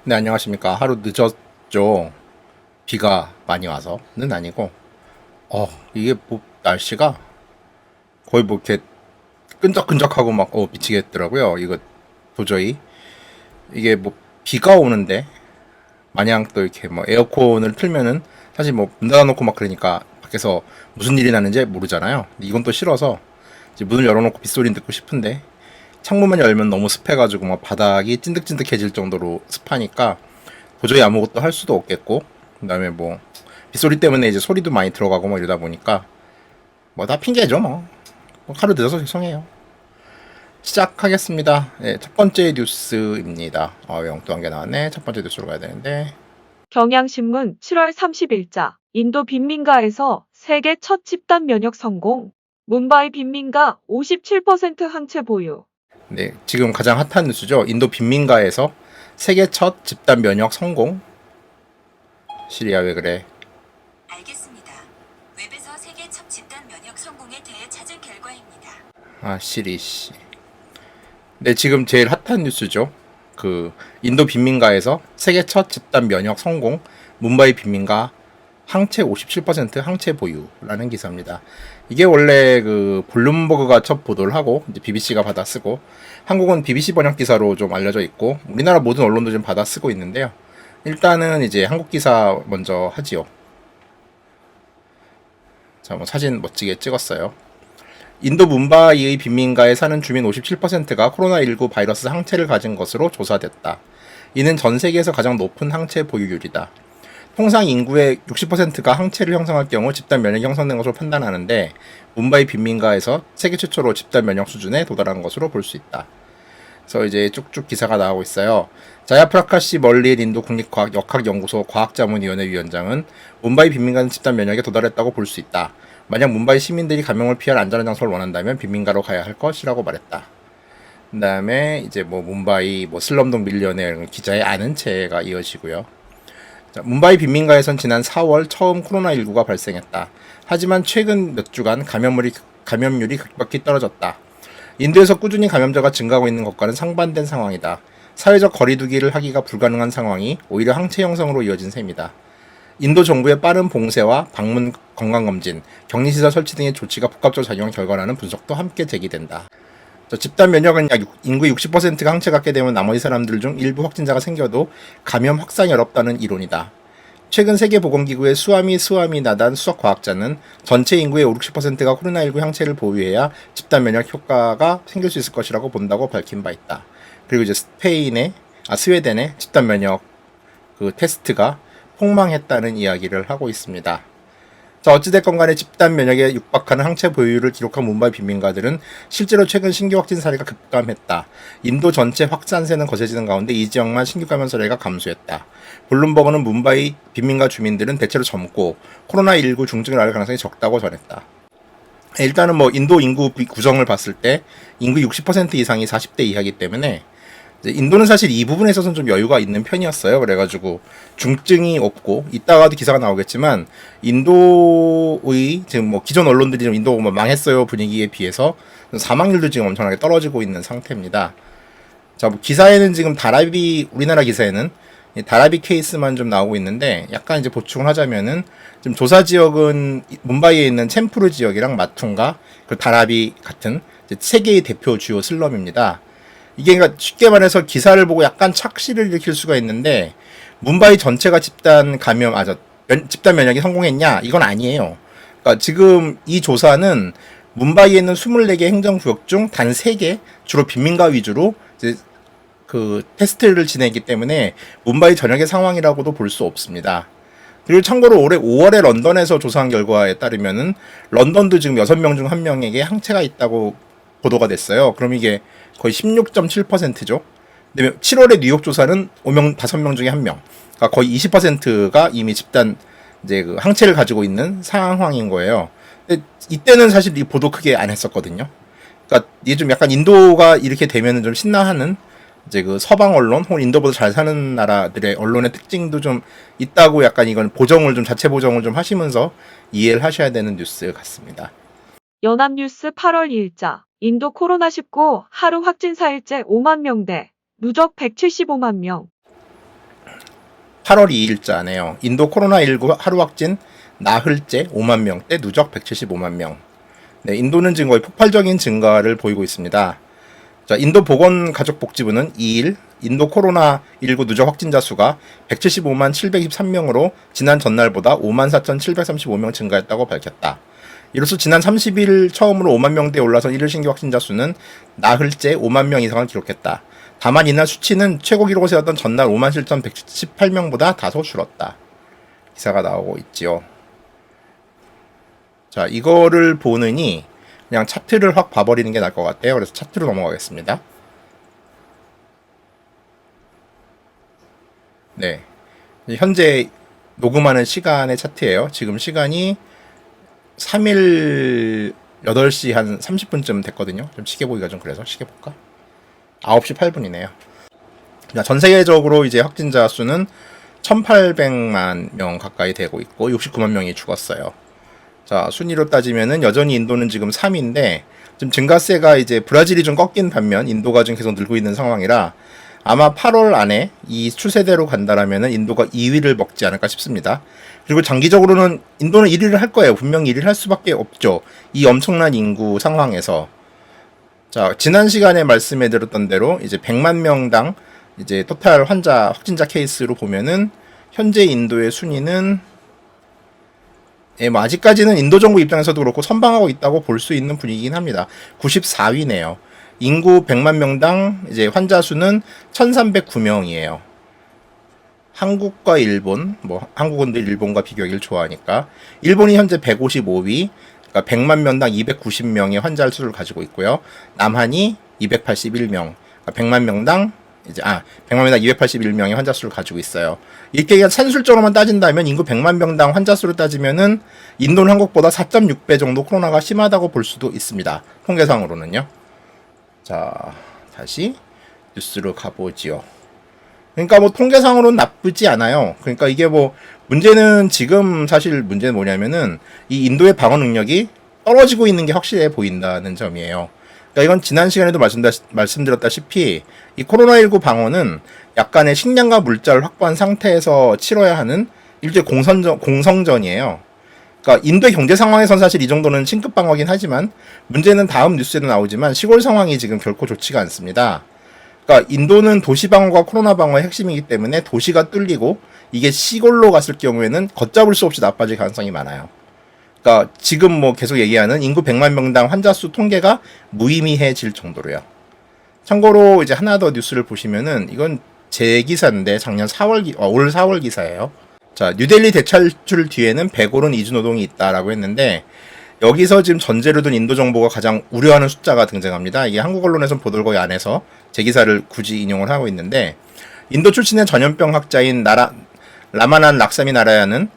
네, 안녕하십니까. 하루 늦었죠. 비가 많이 와서는 아니고, 이게 뭐, 날씨가 거의 뭐, 이렇게 끈적끈적하고 막, 미치겠더라고요. 이거 도저히. 이게 뭐, 비가 오는데, 마냥 또 이렇게 뭐, 에어컨을 틀면은, 사실 뭐, 문 닫아놓고 막 그러니까, 밖에서 무슨 일이 나는지 모르잖아요. 근데 이건 또 싫어서, 이제 문을 열어놓고 빗소리 듣고 싶은데, 창문만 열면 너무 습해가지고, 막 바닥이 찐득찐득해질 정도로 습하니까, 도저히 아무것도 할 수도 없겠고, 그다음에 뭐 빗소리 때문에 이제 소리도 많이 들어가고 뭐 이러다 보니까 뭐 다 핑계죠 뭐. 하루 늦어서 죄송해요. 시작하겠습니다. 네, 첫 번째 뉴스입니다. 엉뚱한 게 나왔네. 첫 번째 뉴스로 가야 되는데. 경향신문 7월 30일자 인도 빈민가에서 세계 첫 집단 면역 성공. 뭄바이 빈민가 57% 항체 보유. 네, 지금 가장 핫한 뉴스죠. 인도 빈민가에서 세계 첫 집단 면역 성공. 시리아 왜 그래? 알겠습니다. 웹에서 세계 첫 집단 면역 성공에 대해 찾은 결과입니다. 시리 씨. 네, 지금 제일 핫한 뉴스죠. 그 인도 빈민가에서 세계 첫 집단 면역 성공. 뭄바이 빈민가 항체 57% 항체 보유라는 기사입니다. 이게 원래 그 블룸버그가 첫 보도를 하고 이제 BBC가 받아쓰고 한국은 BBC 번역 기사로 좀 알려져 있고 우리나라 모든 언론도 좀 받아쓰고 있는데요. 일단은 이제 한국 기사 먼저 하지요. 자, 뭐 사진 멋지게 찍었어요. 인도 뭄바이의 빈민가에 사는 주민 57%가 코로나19 바이러스 항체를 가진 것으로 조사됐다. 이는 전 세계에서 가장 높은 항체 보유율이다. 통상 인구의 60%가 항체를 형성할 경우 집단 면역이 형성된 것으로 판단하는데 뭄바이 빈민가에서 세계 최초로 집단 면역 수준에 도달한 것으로 볼 수 있다. 그래서 이제 쭉쭉 기사가 나오고 있어요. 자야프라카시 멀리엘 인도 국립과학 역학연구소 과학자문위원회 위원장은 뭄바이 빈민가는 집단 면역에 도달했다고 볼 수 있다. 만약 뭄바이 시민들이 감염을 피할 안전한 장소를 원한다면 빈민가로 가야 할 것이라고 말했다. 그 다음에 이제 뭐 뭄바이 뭐 슬럼독 밀리언의 기자의 아는 체가 이어지고요. 자, 뭄바이 빈민가에선 지난 4월 처음 코로나19가 발생했다. 하지만 최근 몇 주간 감염률이 급격히 떨어졌다. 인도에서 꾸준히 감염자가 증가하고 있는 것과는 상반된 상황이다. 사회적 거리두기를 하기가 불가능한 상황이 오히려 항체 형성으로 이어진 셈이다. 인도 정부의 빠른 봉쇄와 방문 건강검진, 격리시설 설치 등의 조치가 복합적으로 작용한 결과라는 분석도 함께 제기된다. 집단 면역은 약 인구의 60%가 항체 갖게 되면 나머지 사람들 중 일부 확진자가 생겨도 감염 확산이 어렵다는 이론이다. 최근 세계보건기구의 스와미 나단 수석과학자는 전체 인구의 5, 60%가 코로나19 항체를 보유해야 집단 면역 효과가 생길 수 있을 것이라고 본다고 밝힌 바 있다. 그리고 이제 스웨덴의 집단 면역 그 테스트가 폭망했다는 이야기를 하고 있습니다. 자, 어찌됐건 간에 집단 면역에 육박하는 항체 보유율을 기록한 뭄바이 빈민가들은 실제로 최근 신규 확진 사례가 급감했다. 인도 전체 확산세는 거세지는 가운데 이 지역만 신규 감염 사례가 감소했다. 블룸버그는 뭄바이 빈민가 주민들은 대체로 젊고 코로나19 중증을 앓을 가능성이 적다고 전했다. 일단은 뭐 인도 인구 구성을 봤을 때 인구 60% 이상이 40대 이하이기 때문에 인도는 사실 이 부분에 있어서는 좀 여유가 있는 편이었어요. 그래가지고 중증이 없고 이따가도 기사가 나오겠지만 인도의 지금 뭐 기존 언론들이 좀 인도가 뭐 망했어요 분위기에 비해서 사망률도 지금 엄청나게 떨어지고 있는 상태입니다. 자, 뭐 기사에는 지금 우리나라 기사에는 다라비 케이스만 좀 나오고 있는데 약간 이제 보충을 하자면은 지금 조사 지역은 뭄바이에 있는 챔푸르 지역이랑 마툰가 그 다라비 같은 세 개의 대표 주요 슬럼입니다. 이게 그러니까 쉽게 말해서 기사를 보고 약간 착시를 일으킬 수가 있는데 뭄바이 전체가 집단 면역이 성공했냐? 이건 아니에요. 그러니까 지금 이 조사는 뭄바이에 있는 24개 행정구역 중 단 3개, 주로 빈민가 위주로 이제 그 테스트를 진행했기 때문에 뭄바이 전역의 상황이라고도 볼 수 없습니다. 그리고 참고로 올해 5월에 런던에서 조사한 결과에 따르면은 런던도 지금 6명 중 1명에게 항체가 있다고 보도가 됐어요. 그럼 이게 거의 16.7%죠. 근데 7월에 뉴욕 조사는 5명 중에 1명. 그러니까 거의 20%가 이미 집단 이제 그 항체를 가지고 있는 상황인 거예요. 근데 이때는 사실 이 보도 크게 안 했었거든요. 그러니까 이게 좀 약간 인도가 이렇게 되면은 좀 신나하는 이제 그 서방 언론 혹은 인도보다 잘 사는 나라들의 언론의 특징도 좀 있다고 약간 이건 자체 보정을 좀 하시면서 이해를 하셔야 되는 뉴스 같습니다. 연합뉴스 8월 2일자 인도 코로나19 하루 확진사일째 5만 명대, 누적 175만 명. 8월 2일자네요. 인도 코로나19 하루 확진 나흘째 5만 명대, 누적 175만 명. 네, 인도는 지금 거의 폭발적인 증가를 보이고 있습니다. 자, 인도 보건가족복지부는 2일 인도 코로나19 누적 확진자 수가 175만 723명으로 지난 전날보다 5만 4,735명 증가했다고 밝혔다. 이로써 지난 30일 처음으로 5만 명대에 올라선 1일 신규 확진자 수는 나흘째 5만 명 이상을 기록했다. 다만 이날 수치는 최고 기록을 세웠던 전날 5만 7,118명보다 다소 줄었다. 기사가 나오고 있지요. 자, 이거를 보느니 그냥 차트를 확 봐버리는 게 나을 것 같아요. 그래서 차트로 넘어가겠습니다. 네, 현재 녹음하는 시간의 차트예요. 지금 시간이 3일 8시 한 30분쯤 됐거든요. 좀 시계 보기가 좀 그래서 시계 볼까? 9시 8분이네요. 전 세계적으로 이제 확진자 수는 1,800만 명 가까이 되고 있고 69만 명이 죽었어요. 자, 순위로 따지면은 여전히 인도는 지금 3위인데 지금 증가세가 이제 브라질이 좀 꺾인 반면 인도가 지금 계속 늘고 있는 상황이라 아마 8월 안에 이 추세대로 간다라면은 인도가 2위를 먹지 않을까 싶습니다. 그리고 장기적으로는 인도는 1위를 할 거예요. 분명히 1위를 할 수밖에 없죠. 이 엄청난 인구 상황에서. 자, 지난 시간에 말씀해 드렸던 대로 이제 100만 명당 이제 토탈 확진자 케이스로 보면은 현재 인도의 순위는 뭐 아직까지는 인도 정부 입장에서도 그렇고 선방하고 있다고 볼 수 있는 분위기긴 합니다. 94위네요. 인구 100만 명당 이제 환자 수는 1,309명이에요. 한국과 일본, 한국은 늘 일본과 비교하기를 좋아하니까 일본이 현재 155위, 그러니까 100만 명당 290명의 환자 수를 가지고 있고요. 남한이 281명, 그러니까 100만 명당 281명의 환자 수를 가지고 있어요. 이렇게 그냥 산술적으로만 따진다면 인구 100만 명당 환자 수를 따지면은 인도는 한국보다 4.6배 정도 코로나가 심하다고 볼 수도 있습니다. 통계상으로는요. 자, 다시 뉴스로 가보지요. 그러니까 통계상으로는 나쁘지 않아요. 그러니까 이게 문제는 지금 사실 문제는 뭐냐면은 이 인도의 방어 능력이 떨어지고 있는 게 확실해 보인다는 점이에요. 그러니까 이건 지난 시간에도 말씀드렸다시피 이 코로나19 방어는 약간의 식량과 물자를 확보한 상태에서 치러야 하는 일종의 공성전이에요. 그러니까 인도의 경제 상황에선 사실 이 정도는 신급 방어긴 하지만 문제는 다음 뉴스에도 나오지만 시골 상황이 지금 결코 좋지가 않습니다. 그러니까 인도는 도시 방어가 코로나 방어의 핵심이기 때문에 도시가 뚫리고 이게 시골로 갔을 경우에는 걷잡을 수 없이 나빠질 가능성이 많아요. 그러니까 지금 계속 얘기하는 인구 100만 명당 환자 수 통계가 무의미해질 정도로요. 참고로 이제 하나 더 뉴스를 보시면은 이건 제 기사인데 올 4월 기사예요. 자, 뉴델리 대찰출 뒤에는 백오른 이주노동이 있다라고 했는데 여기서 지금 전제로 둔 인도 정부가 가장 우려하는 숫자가 등장합니다. 이게 한국 언론에서는 보도를 거의 안 해서 제 기사를 굳이 인용을 하고 있는데 인도 출신의 전염병 학자인 라마난 락사미 나라야는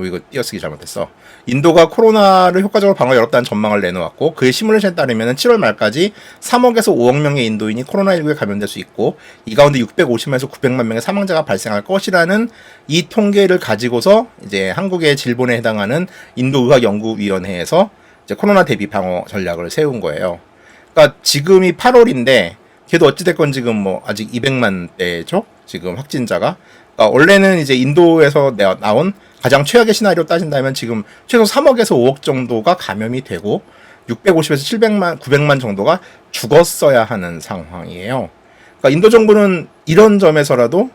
이거 띄어쓰기 잘못했어. 인도가 코로나를 효과적으로 방어에 어렵다는 전망을 내놓았고 그의 시뮬레이션에 따르면 7월 말까지 3억에서 5억 명의 인도인이 코로나19에 감염될 수 있고 이 가운데 650만에서 900만 명의 사망자가 발생할 것이라는 이 통계를 가지고서 이제 한국의 질본에 해당하는 인도의학연구위원회에서 이제 코로나 대비 방어 전략을 세운 거예요. 그러니까 지금이 8월인데 걔도 어찌됐건 지금 아직 200만대죠? 지금 확진자가. 그러니까 원래는 이제 인도에서 나온 가장 최악의 시나리오 따진다면 지금 최소 3억에서 5억 정도가 감염이 되고 650에서 700만, 900만 정도가 죽었어야 하는 상황이에요. 그러니까 인도 정부는 이런 점에서라도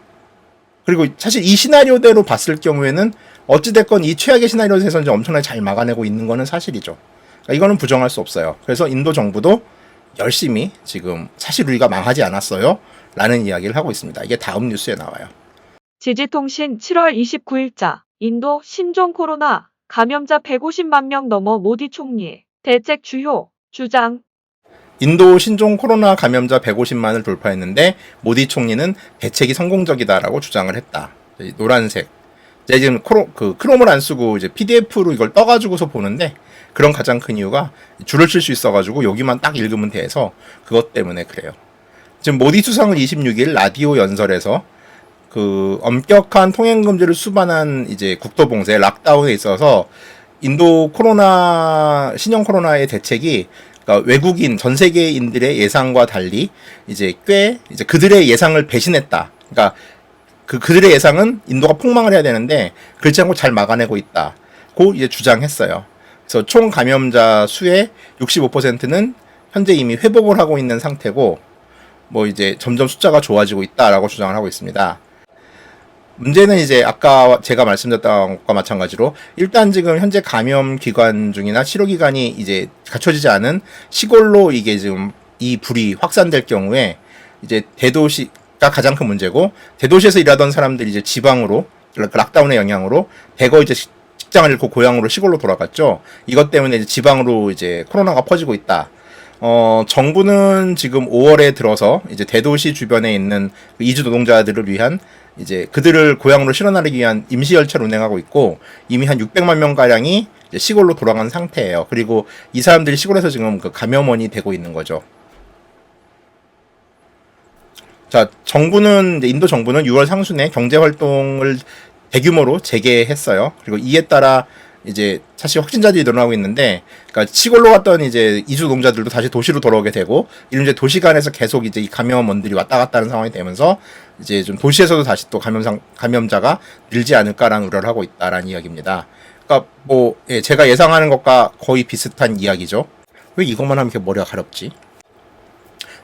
그리고 사실 이 시나리오대로 봤을 경우에는 어찌됐건 이 최악의 시나리오에서 이제 엄청나게 잘 막아내고 있는 거는 사실이죠. 그러니까 이거는 부정할 수 없어요. 그래서 인도 정부도 열심히 지금 사실 우리가 망하지 않았어요. 라는 이야기를 하고 있습니다. 이게 다음 뉴스에 나와요. 지지통신 7월 29일자 인도 신종 코로나 감염자 150만 명 넘어 모디 총리 대책 주요 주장. 인도 신종 코로나 감염자 150만을 돌파했는데 모디 총리는 대책이 성공적이다라고 주장을 했다. 노란색. 제가 지금 크롬을 안 쓰고 이제 PDF로 이걸 떠가지고서 보는데 그런 가장 큰 이유가 줄을 칠 수 있어가지고 여기만 딱 읽으면 돼서 그것 때문에 그래요. 지금 모디 수상은 26일 라디오 연설에서 엄격한 통행 금지를 수반한 이제 국토봉쇄 락다운에 있어서 인도 신형 코로나의 대책이 그러니까 외국인 전 세계인들의 예상과 달리 이제 꽤 그들의 예상을 배신했다. 그러니까 그들의 예상은 인도가 폭망을 해야 되는데 그렇지 않고 잘 막아내고 있다고 이제 주장했어요. 그래서 총 감염자 수의 65%는 현재 이미 회복을 하고 있는 상태고 뭐 이제 점점 숫자가 좋아지고 있다라고 주장을 하고 있습니다. 문제는 이제 아까 제가 말씀드렸던 것과 마찬가지로 일단 지금 현재 감염 기간 중이나 치료 기간이 이제 갖춰지지 않은 시골로 이게 지금 이 불이 확산될 경우에 이제 대도시가 가장 큰 문제고, 대도시에서 일하던 사람들이 이제 지방으로 락다운의 영향으로 대거 이제 직장을 잃고 고향으로 시골로 돌아갔죠. 이것 때문에 이제 지방으로 이제 코로나가 퍼지고 있다. 정부는 지금 5월에 들어서 이제 대도시 주변에 있는 이주 노동자들을 위한 이제 그들을 고향으로 실어나르기 위한 임시 열차를 운행하고 있고, 이미 한 600만 명 가량이 시골로 돌아간 상태예요. 그리고 이 사람들이 시골에서 지금 그 감염원이 되고 있는 거죠. 자, 정부는 인도 정부는 6월 상순에 경제 활동을 대규모로 재개했어요. 그리고 이에 따라 이제 사실 확진자들이 늘어나고 있는데, 그러니까 시골로 갔던 이제 이주 노동자들도 다시 도시로 돌아오게 되고, 이런 이제 도시 간에서 계속 이제 이 감염원들이 왔다 갔다 하는 상황이 되면서 이제 좀 도시에서도 다시 또 감염자가 늘지 않을까라는 우려를 하고 있다라는 이야기입니다. 그러니까 뭐 제가 예상하는 것과 거의 비슷한 이야기죠. 왜 이것만 하면 이렇게 머리가 가렵지?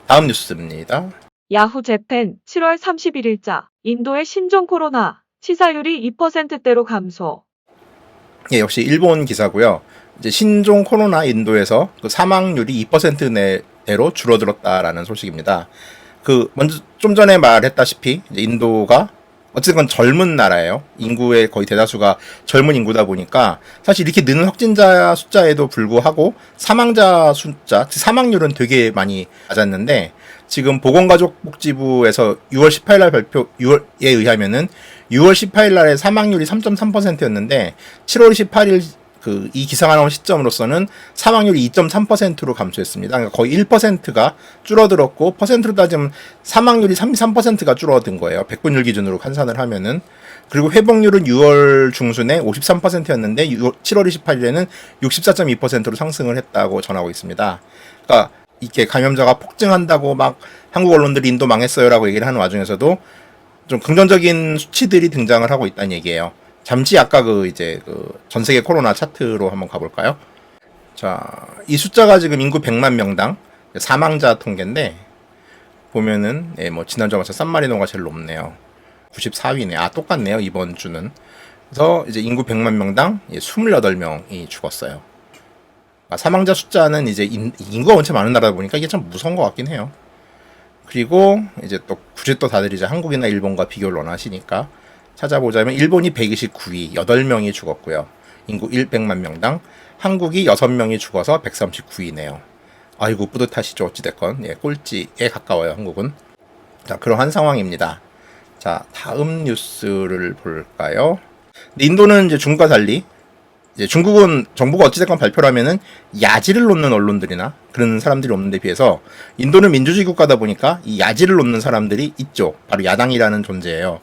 다음 뉴스입니다. 야후 재팬 7월 31일자 인도의 신종 코로나 치사율이 2%대로 감소. 예, 역시 일본 기사고요. 이제 신종 코로나 인도에서 그 사망률이 2%내로 줄어들었다라는 소식입니다. 그 먼저 좀 전에 말했다시피 이제 인도가 어쨌든 젊은 나라예요. 인구의 거의 대다수가 젊은 인구다 보니까 사실 이렇게 느는 확진자 숫자에도 불구하고 사망자 숫자, 사망률은 되게 많이 낮았는데, 지금 보건가족복지부에서 6월 18일 날 발표, 6월에 의하면은 6월 18일 날의 사망률이 3.3%였는데 7월 18일 이 기사가 나온 시점으로서는 사망률이 2.3%로 감소했습니다. 그러니까 거의 1%가 줄어들었고, 퍼센트로 따지면 사망률이 33%가 줄어든 거예요. 100분율 기준으로 환산을 하면은. 그리고 회복률은 6월 중순에 53%였는데 7월 28일에는 64.2%로 상승을 했다고 전하고 있습니다. 그러니까 이렇게 감염자가 폭증한다고 막 한국 언론들이 인도 망했어요라고 얘기를 하는 와중에서도 좀 긍정적인 수치들이 등장을 하고 있다는 얘기예요. 잠시 아까 전 세계 코로나 차트로 한번 가볼까요? 자, 이 숫자가 지금 인구 100만 명당 사망자 통계인데, 보면은, 뭐, 지난주와 마찬가지로 산마리노가 제일 높네요. 94위네. 아, 똑같네요, 이번 주는. 그래서 이제 인구 100만 명당 28명이 죽었어요. 그러니까 사망자 숫자는 이제 인구가 원체 많은 나라다 보니까 이게 참 무서운 것 같긴 해요. 그리고 이제 또 굳이 또 다들 이제 한국이나 일본과 비교를 원하시니까 찾아보자면, 일본이 129위, 8명이 죽었고요. 인구 100만 명당. 한국이 6명이 죽어서 139위네요. 아이고, 뿌듯하시죠. 어찌됐건. 예, 꼴찌에 가까워요, 한국은. 자, 그러한 상황입니다. 자, 다음 뉴스를 볼까요? 인도는 이제 중국과 달리, 이제 중국은 정부가 어찌됐건 발표를 하면은 야지를 놓는 언론들이나 그런 사람들이 없는데 비해서, 인도는 민주주의 국가다 보니까 이 야지를 놓는 사람들이 있죠. 바로 야당이라는 존재예요.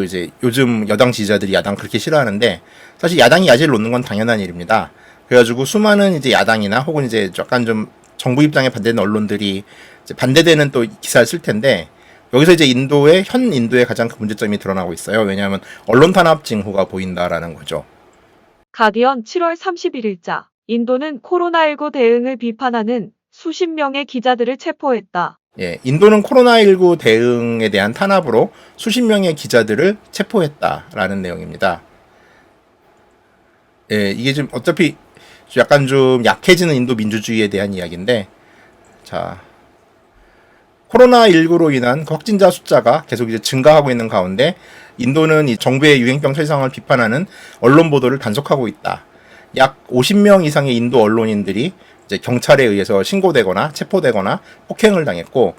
이제 요즘 여당 지지자들이 야당 그렇게 싫어하는데, 사실 야당이 야지를 놓는 건 당연한 일입니다. 그래가지고 수많은 이제 야당이나 혹은 이제 약간 좀 정부 입장에 반대되는 언론들이 이제 반대되는 또 기사를 쓸 텐데, 여기서 이제 현 인도의 가장 큰 문제점이 드러나고 있어요. 왜냐하면 언론 탄압 징후가 보인다라는 거죠. 가디언 7월 31일자 인도는 코로나19 대응을 비판하는 수십 명의 기자들을 체포했다. 예, 인도는 코로나19 대응에 대한 탄압으로 수십 명의 기자들을 체포했다라는 내용입니다. 예, 이게 지금 어차피 약간 좀 약해지는 인도 민주주의에 대한 이야기인데, 자, 코로나19로 인한 그 확진자 숫자가 계속 이제 증가하고 있는 가운데, 인도는 이 정부의 유행병 처리 상황을 비판하는 언론 보도를 단속하고 있다. 약 50명 이상의 인도 언론인들이 이제 경찰에 의해서 신고되거나 체포되거나 폭행을 당했고,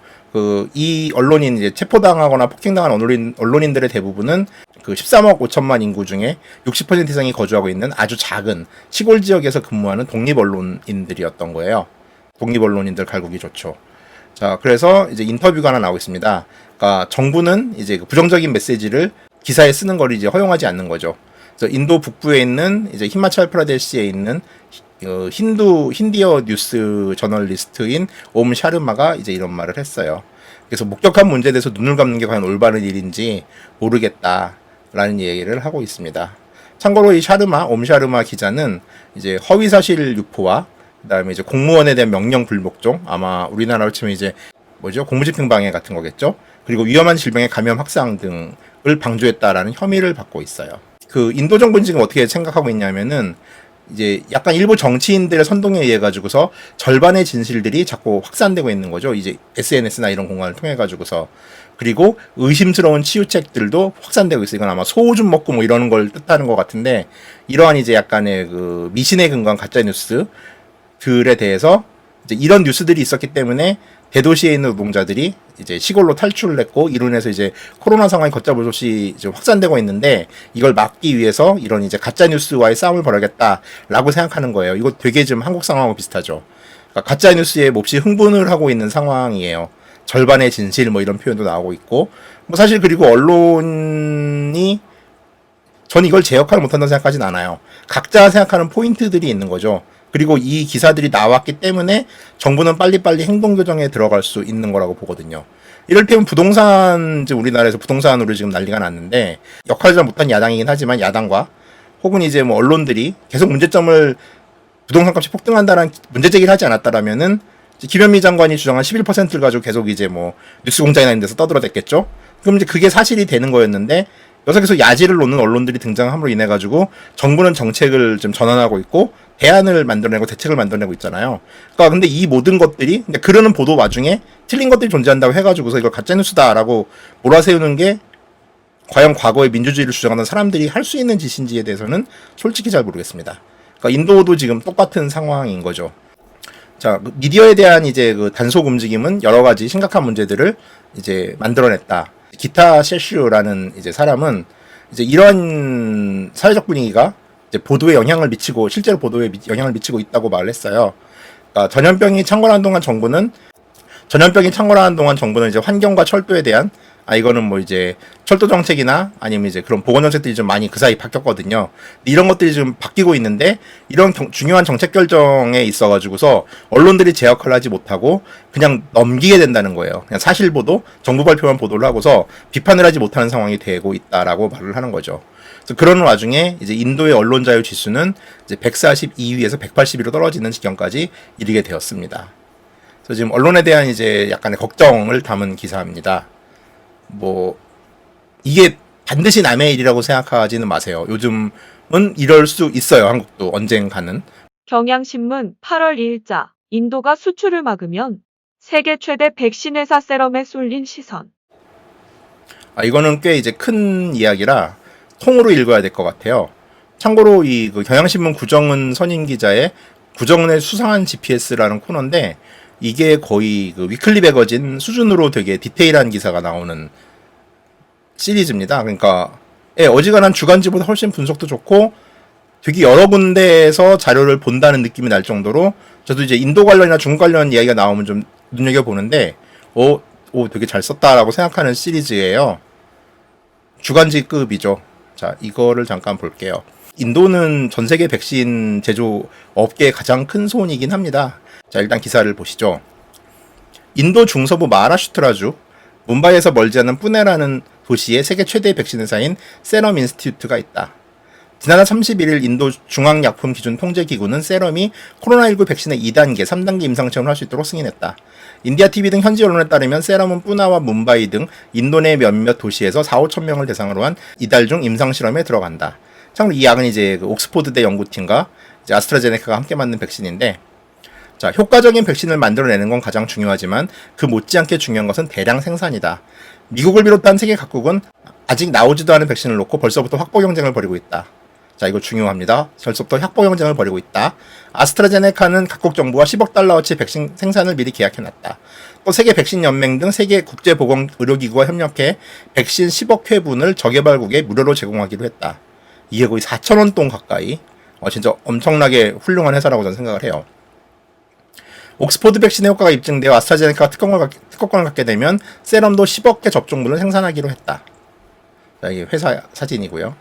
이 언론인 이제 체포당하거나 폭행당한 언론인들의 대부분은 13억 5천만 인구 중에 60% 이상이 거주하고 있는 아주 작은 시골 지역에서 근무하는 독립 언론인들이었던 거예요. 독립 언론인들 갈구기 좋죠. 자, 그래서 이제 인터뷰가 하나 나오고 있습니다. 그러니까 정부는 이제 부정적인 메시지를 기사에 쓰는 걸 이제 허용하지 않는 거죠. 그래서 인도 북부에 있는 이제 히마찰 프라데시에 있는 힌디어 뉴스 저널리스트인 옴 샤르마가 이제 이런 말을 했어요. 그래서 목격한 문제에 대해서 눈을 감는 게 과연 올바른 일인지 모르겠다라는 얘기를 하고 있습니다. 참고로 이 옴샤르마 기자는 이제 허위사실 유포와 그다음에 이제 공무원에 대한 명령 불복종, 아마 우리나라로 치면 이제 공무집행방해 같은 거겠죠. 그리고 위험한 질병의 감염 확산 등을 방조했다라는 혐의를 받고 있어요. 그 인도 정부는 지금 어떻게 생각하고 있냐면은 이제 약간 일부 정치인들의 선동에 의해 가지고서 절반의 진실들이 자꾸 확산되고 있는 거죠. 이제 SNS나 이런 공간을 통해 가지고서. 그리고 의심스러운 치유책들도 확산되고 있어요. 이건 아마 소오줌 먹고 뭐 이러는 걸 뜻하는 것 같은데, 이러한 이제 약간의 그 미신에 근거한 가짜 뉴스들에 대해서 이제 이런 뉴스들이 있었기 때문에 대도시에 있는 노동자들이 이제 시골로 탈출을 했고, 이로 인해서 이제 코로나 상황이 걷잡을 수 없이 이제 확산되고 있는데, 이걸 막기 위해서 이런 이제 가짜 뉴스와의 싸움을 벌여야겠다라고 생각하는 거예요. 이거 되게 좀 한국 상황하고 비슷하죠. 그러니까 가짜 뉴스에 몹시 흥분을 하고 있는 상황이에요. 절반의 진실 뭐 이런 표현도 나오고 있고, 뭐 사실 그리고 언론이 전 이걸 제 역할을 못한다고 생각하진 않아요. 각자 생각하는 포인트들이 있는 거죠. 그리고 이 기사들이 나왔기 때문에 정부는 빨리빨리 행동교정에 들어갈 수 있는 거라고 보거든요. 이를테면 부동산, 이제 우리나라에서 부동산으로 지금 난리가 났는데, 역할을 잘 못한 야당이긴 하지만 야당과 혹은 이제 뭐 언론들이 계속 문제점을 부동산 값이 폭등한다는 문제 제기를 하지 않았다라면은 김현미 장관이 주장한 11%를 가지고 계속 이제 뭐 뉴스공장이나 이런 데서 떠들어댔겠죠. 그럼 이제 그게 사실이 되는 거였는데, 여기서 계속 야지를 놓는 언론들이 등장함으로 인해 가지고 정부는 정책을 좀 전환하고 있고 대안을 만들어내고 대책을 만들어내고 있잖아요. 그러니까 근데 이 모든 것들이 그러는 보도 와중에 틀린 것들이 존재한다고 해가지고서 이걸 가짜뉴스다라고 몰아세우는 게 과연 과거의 민주주의를 주장하는 사람들이 할 수 있는 짓인지에 대해서는 솔직히 잘 모르겠습니다. 그러니까 인도도 지금 똑같은 상황인 거죠. 자, 미디어에 대한 이제 그 단속 움직임은 여러 가지 심각한 문제들을 이제 만들어냈다. 기타 셰슈라는 이제 사람은 이제 이런 사회적 분위기가 이제 보도에 영향을 미치고, 실제로 보도에 영향을 미치고 있다고 말을 했어요. 그러니까 전염병이 창궐하는 동안 정부는 이제 환경과 철도에 대한, 이거는 뭐 이제 철도 정책이나 아니면 이제 그런 보건 정책들이 좀 많이 그 사이 바뀌었거든요. 이런 것들이 좀 바뀌고 있는데, 이런 중요한 정책 결정에 있어가지고서 언론들이 제 역할을 하지 못하고 그냥 넘기게 된다는 거예요. 그냥 사실 보도, 정부 발표만 보도를 하고서 비판을 하지 못하는 상황이 되고 있다라고 말을 하는 거죠. 그래서 그런 와중에 이제 인도의 언론 자유 지수는 이제 142위에서 180위로 떨어지는 지경까지 이르게 되었습니다. 그래서 지금 언론에 대한 이제 약간의 걱정을 담은 기사입니다. 뭐 이게 반드시 남의 일이라고 생각하지는 마세요. 요즘은 이럴 수 있어요. 한국도 언젠가는. 경향신문 8월 2일자 인도가 수출을 막으면 세계 최대 백신 회사 세럼에 쏠린 시선. 이거는 꽤 이제 큰 이야기라 통으로 읽어야 될 것 같아요. 참고로 이 그 경향신문 구정은 선임 기자의 구정은의 수상한 GPS라는 코너인데, 이게 거의 그 위클리 매거진 수준으로 되게 디테일한 기사가 나오는 시리즈입니다. 그러니까 어지간한 주간지보다 훨씬 분석도 좋고 되게 여러 군데에서 자료를 본다는 느낌이 날 정도로, 저도 이제 인도 관련이나 중국 관련 이야기가 나오면 좀 눈여겨보는데 되게 잘 썼다라고 생각하는 시리즈예요. 주간지급이죠. 자, 이거를 잠깐 볼게요. 인도는 전 세계 백신 제조 업계의 가장 큰 손이긴 합니다. 자, 일단 기사를 보시죠. 인도 중서부 마하라슈트라주 뭄바이에서 멀지 않은 뿌네라는 도시에 세계 최대의 백신 회사인 세럼 인스티튜트가 있다. 지난달 31일 인도 중앙약품기준통제기구는 세럼이 코로나19 백신의 2단계, 3단계 임상체험을 할 수 있도록 승인했다. 인디아TV 등 현지 언론에 따르면 세럼은 뿌나와 뭄바이 등 인도 내 몇몇 도시에서 4, 5천 명을 대상으로 한 이달 중 임상실험에 들어간다. 참고로 이 약은 이제 그 옥스포드대 연구팀과 이제 아스트라제네카가 함께 만든 백신인데, 자, 효과적인 백신을 만들어내는 건 가장 중요하지만 그 못지않게 중요한 것은 대량 생산이다. 미국을 비롯한 세계 각국은 아직 나오지도 않은 백신을 놓고 벌써부터 확보 경쟁을 벌이고 있다. 자, 이거 중요합니다. 벌써부터 확보 경쟁을 벌이고 있다. 아스트라제네카는 각국 정부와 10억 달러어치 백신 생산을 미리 계약해놨다. 또 세계 백신 연맹 등 세계 국제보건 의료기구와 협력해 백신 10억 회분을 저개발국에 무료로 제공하기로 했다. 이게 거의 4,000원 돈 가까이, 진짜 엄청나게 훌륭한 회사라고 저는 생각을 해요. 옥스포드 백신의 효과가 입증되어 아스트라제네카가 특허권을 갖게 되면 세럼도 10억 개 접종분을 생산하기로 했다. 자, 이게 회사 사진이고요.